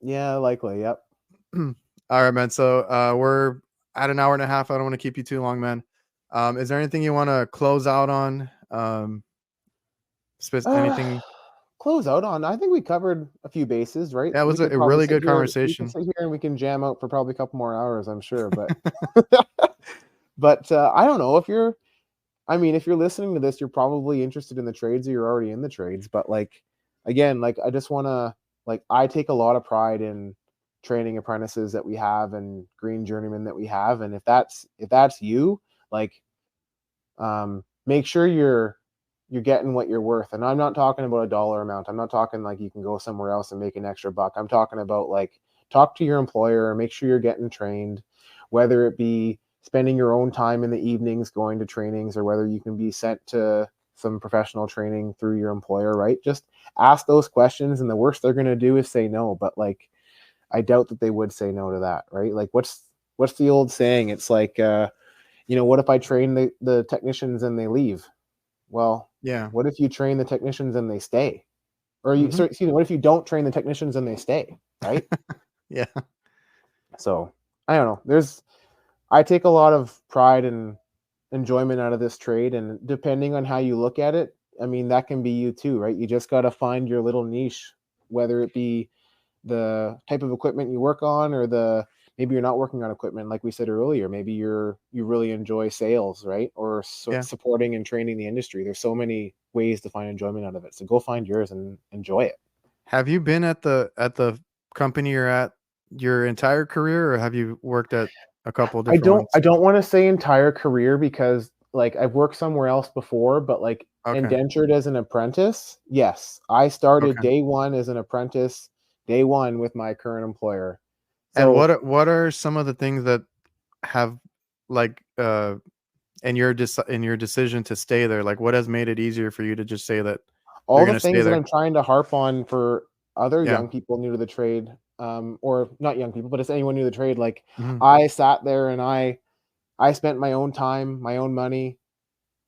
Yeah, likely. Yep. All right, man. So we're at an hour and a half. I don't want to keep you too long, man. Is there anything you want to close out on? Uh, Anything? close out on. I think we covered a few bases, right? Yeah, it We was could a probably really sit good here. We can conversation. sit here and we can jam out for probably a couple more hours, I'm sure. But but I don't know if you're. I mean, if you're listening to this, you're probably interested in the trades, or you're already in the trades. But like, again, like I just want to like I take a lot of pride in training apprentices that we have and green journeymen that we have, and if that's you, like make sure you're getting what you're worth. And I'm not talking about a dollar amount. I'm not talking like you can go somewhere else and make an extra buck. I'm talking about like talk to your employer, make sure you're getting trained, whether it be spending your own time in the evenings going to trainings, or whether you can be sent to some professional training through your employer, right? Just ask those questions, and the worst they're going to do is say no. But like I doubt that they would say no to that, right? Like what's the old saying? It's like you know, what if I train the technicians and they leave? Well, Yeah. what if you train the technicians and they stay? Or you, Hmm. sorry, excuse me, what if you don't train the technicians and they stay? Right. Yeah. So I don't know. I take a lot of pride and enjoyment out of this trade. And depending on how you look at it, I mean, that can be you too, right? You just got to find your little niche, whether it be the type of equipment you work on, or the maybe you're not working on equipment like we said earlier. Maybe you really enjoy sales, right? Or Yeah. supporting and training the industry. There's so many ways to find enjoyment out of it. So go find yours and enjoy it. Have you been at the company you're at your entire career, or have you worked at a couple different I ones? don't want to say entire career because like I've worked somewhere else before, but like Okay. indentured as an apprentice, yes. I started Okay. day one as an apprentice, day one with my current employer. And So what are some of the things that have like in your decision to stay there, like what has made it easier for you to just say that you're all the gonna stay things that there? I'm trying to harp on for other Yeah. young people new to the trade, or not young people, but it's anyone new to the trade. Like Mhm. I sat there and I spent my own time, my own money,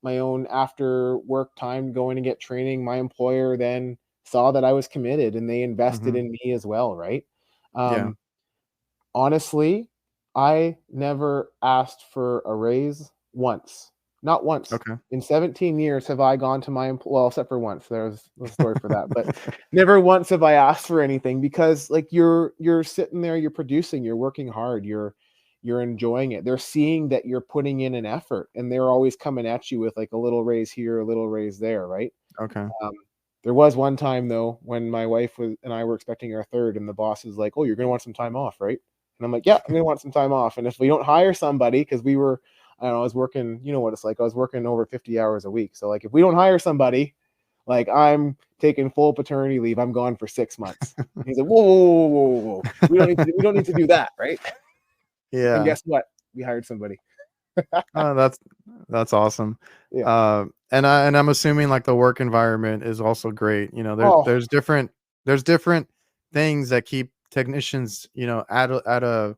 my own after work time going to get training. My employer then saw that I was committed and they invested Mhm. in me as well, right? Yeah. Um, Honestly, I never asked for a raise once. Not once. Okay. In 17 years have I gone to my well, except for once. There's a story for that, but never once have I asked for anything because like you're sitting there, you're producing, you're working hard, you're enjoying it. They're seeing that you're putting in an effort and they're always coming at you with like a little raise here, a little raise there, right? Okay. Um, there was one time though when my wife was and I were expecting our third, and the boss is like, "Oh, you're gonna want some time off, right?" And I'm like, "Yeah, I'm gonna want some time off." And if we don't hire somebody, because we were, I don't know, I was working, you know what it's like. I was working over 50 hours a week. So like, if we don't hire somebody, like I'm taking full paternity leave. I'm gone for 6 months. And he's like, "Whoa, whoa, whoa, whoa, whoa, whoa. We don't need to do that, right?" And Yeah. guess what? We hired somebody. Oh, that's awesome. Yeah. And I'm assuming like the work environment is also great. You know, Oh, there's different things that keep technicians, at a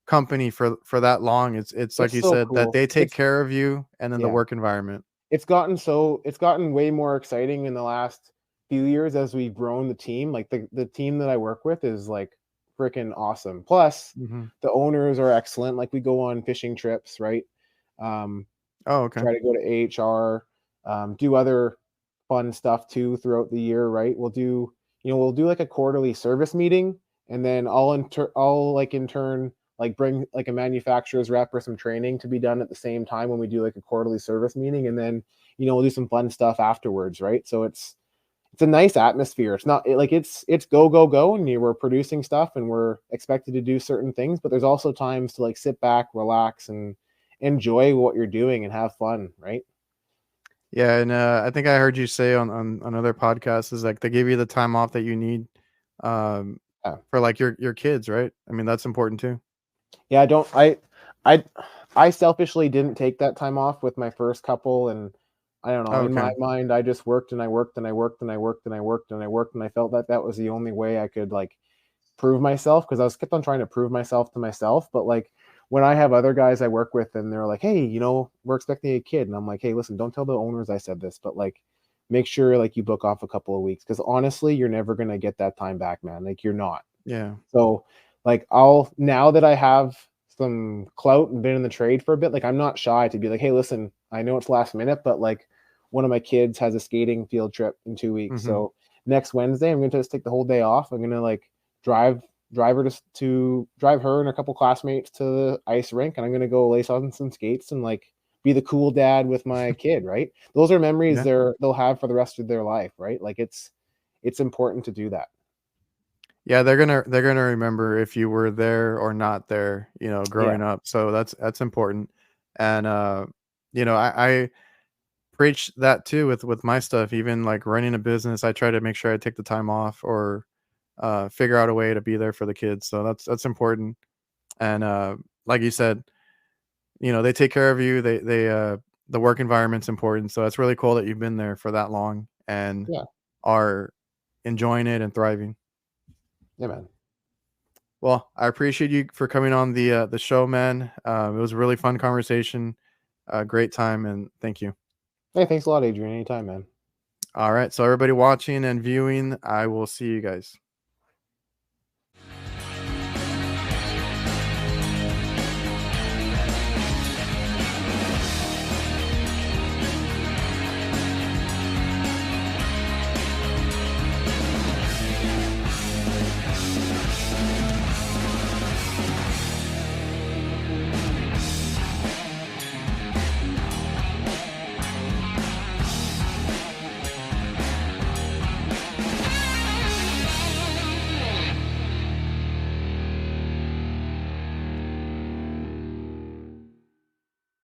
company for that long. It's like it's you so said that cool. they take It's care of you, and then the yeah. work environment. It's gotten way more exciting in the last few years as we've grown the team. Like the team that I work with is like freaking awesome. Plus, Mhm. the owners are excellent. Like we go on fishing trips, right? Um, Oh, okay. Try to go to AHR, do other fun stuff too throughout the year, right? We'll do like a quarterly service meeting, and then I'll like in turn like bring like a manufacturer's rep or some training to be done at the same time when we do like a quarterly service meeting, and then we'll do some fun stuff afterwards, right? So it's a nice atmosphere. It's not like it's go go go, and we're producing stuff and we're expected to do certain things, but there's also times to like sit back, relax, and enjoy what you're doing and have fun, right? Yeah, and I think I heard you say on other podcasts is like they give you the time off that you need, um, Yeah. for like your kids, right? I mean, that's important too. Yeah, I I selfishly didn't take that time off with my first couple, and I don't know, Oh, in my okay. mind I just worked and I worked and I worked and I worked and I worked and I worked, and I felt that that was the only way I could like prove myself, because I was kept on trying to prove myself to myself. But like when I have other guys I work with and they're like, "Hey, we're expecting a kid." And I'm like, "Hey, listen, don't tell the owners I said this, but like make sure like you book off a couple of weeks, because honestly, you're never gonna get that time back, man. Like you're not." Yeah. So like I'll now that I have some clout and been in the trade for a bit, like I'm not shy to be like, "Hey, listen, I know it's last minute, but like one of my kids has a skating field trip in 2 weeks. Mhm. So next Wednesday, I'm gonna just take the whole day off. I'm gonna like drive drive her to drive her and a couple classmates to the ice rink, and I'm gonna go lace on some skates and like be the cool dad with my kid, right? Those are memories Yeah. they'll have for the rest of their life, right? Like it's important to do that. Yeah, they're gonna remember if you were there or not there, Yeah. growing up. So that's important. And I preach that too with my stuff. Even like running a business, I try to make sure I take the time off or figure out a way to be there for the kids. So that's important. And like you said, they take care of you. The work environment's important. So it's really cool that you've been there for that long and Yeah. are enjoying it and thriving. Yeah, man. Well, I appreciate you for coming on the show, man. It was a really fun conversation, great time, and thank you. Hey, thanks a lot, Adrian. Anytime, man. All right, so everybody watching and viewing, I will see you guys.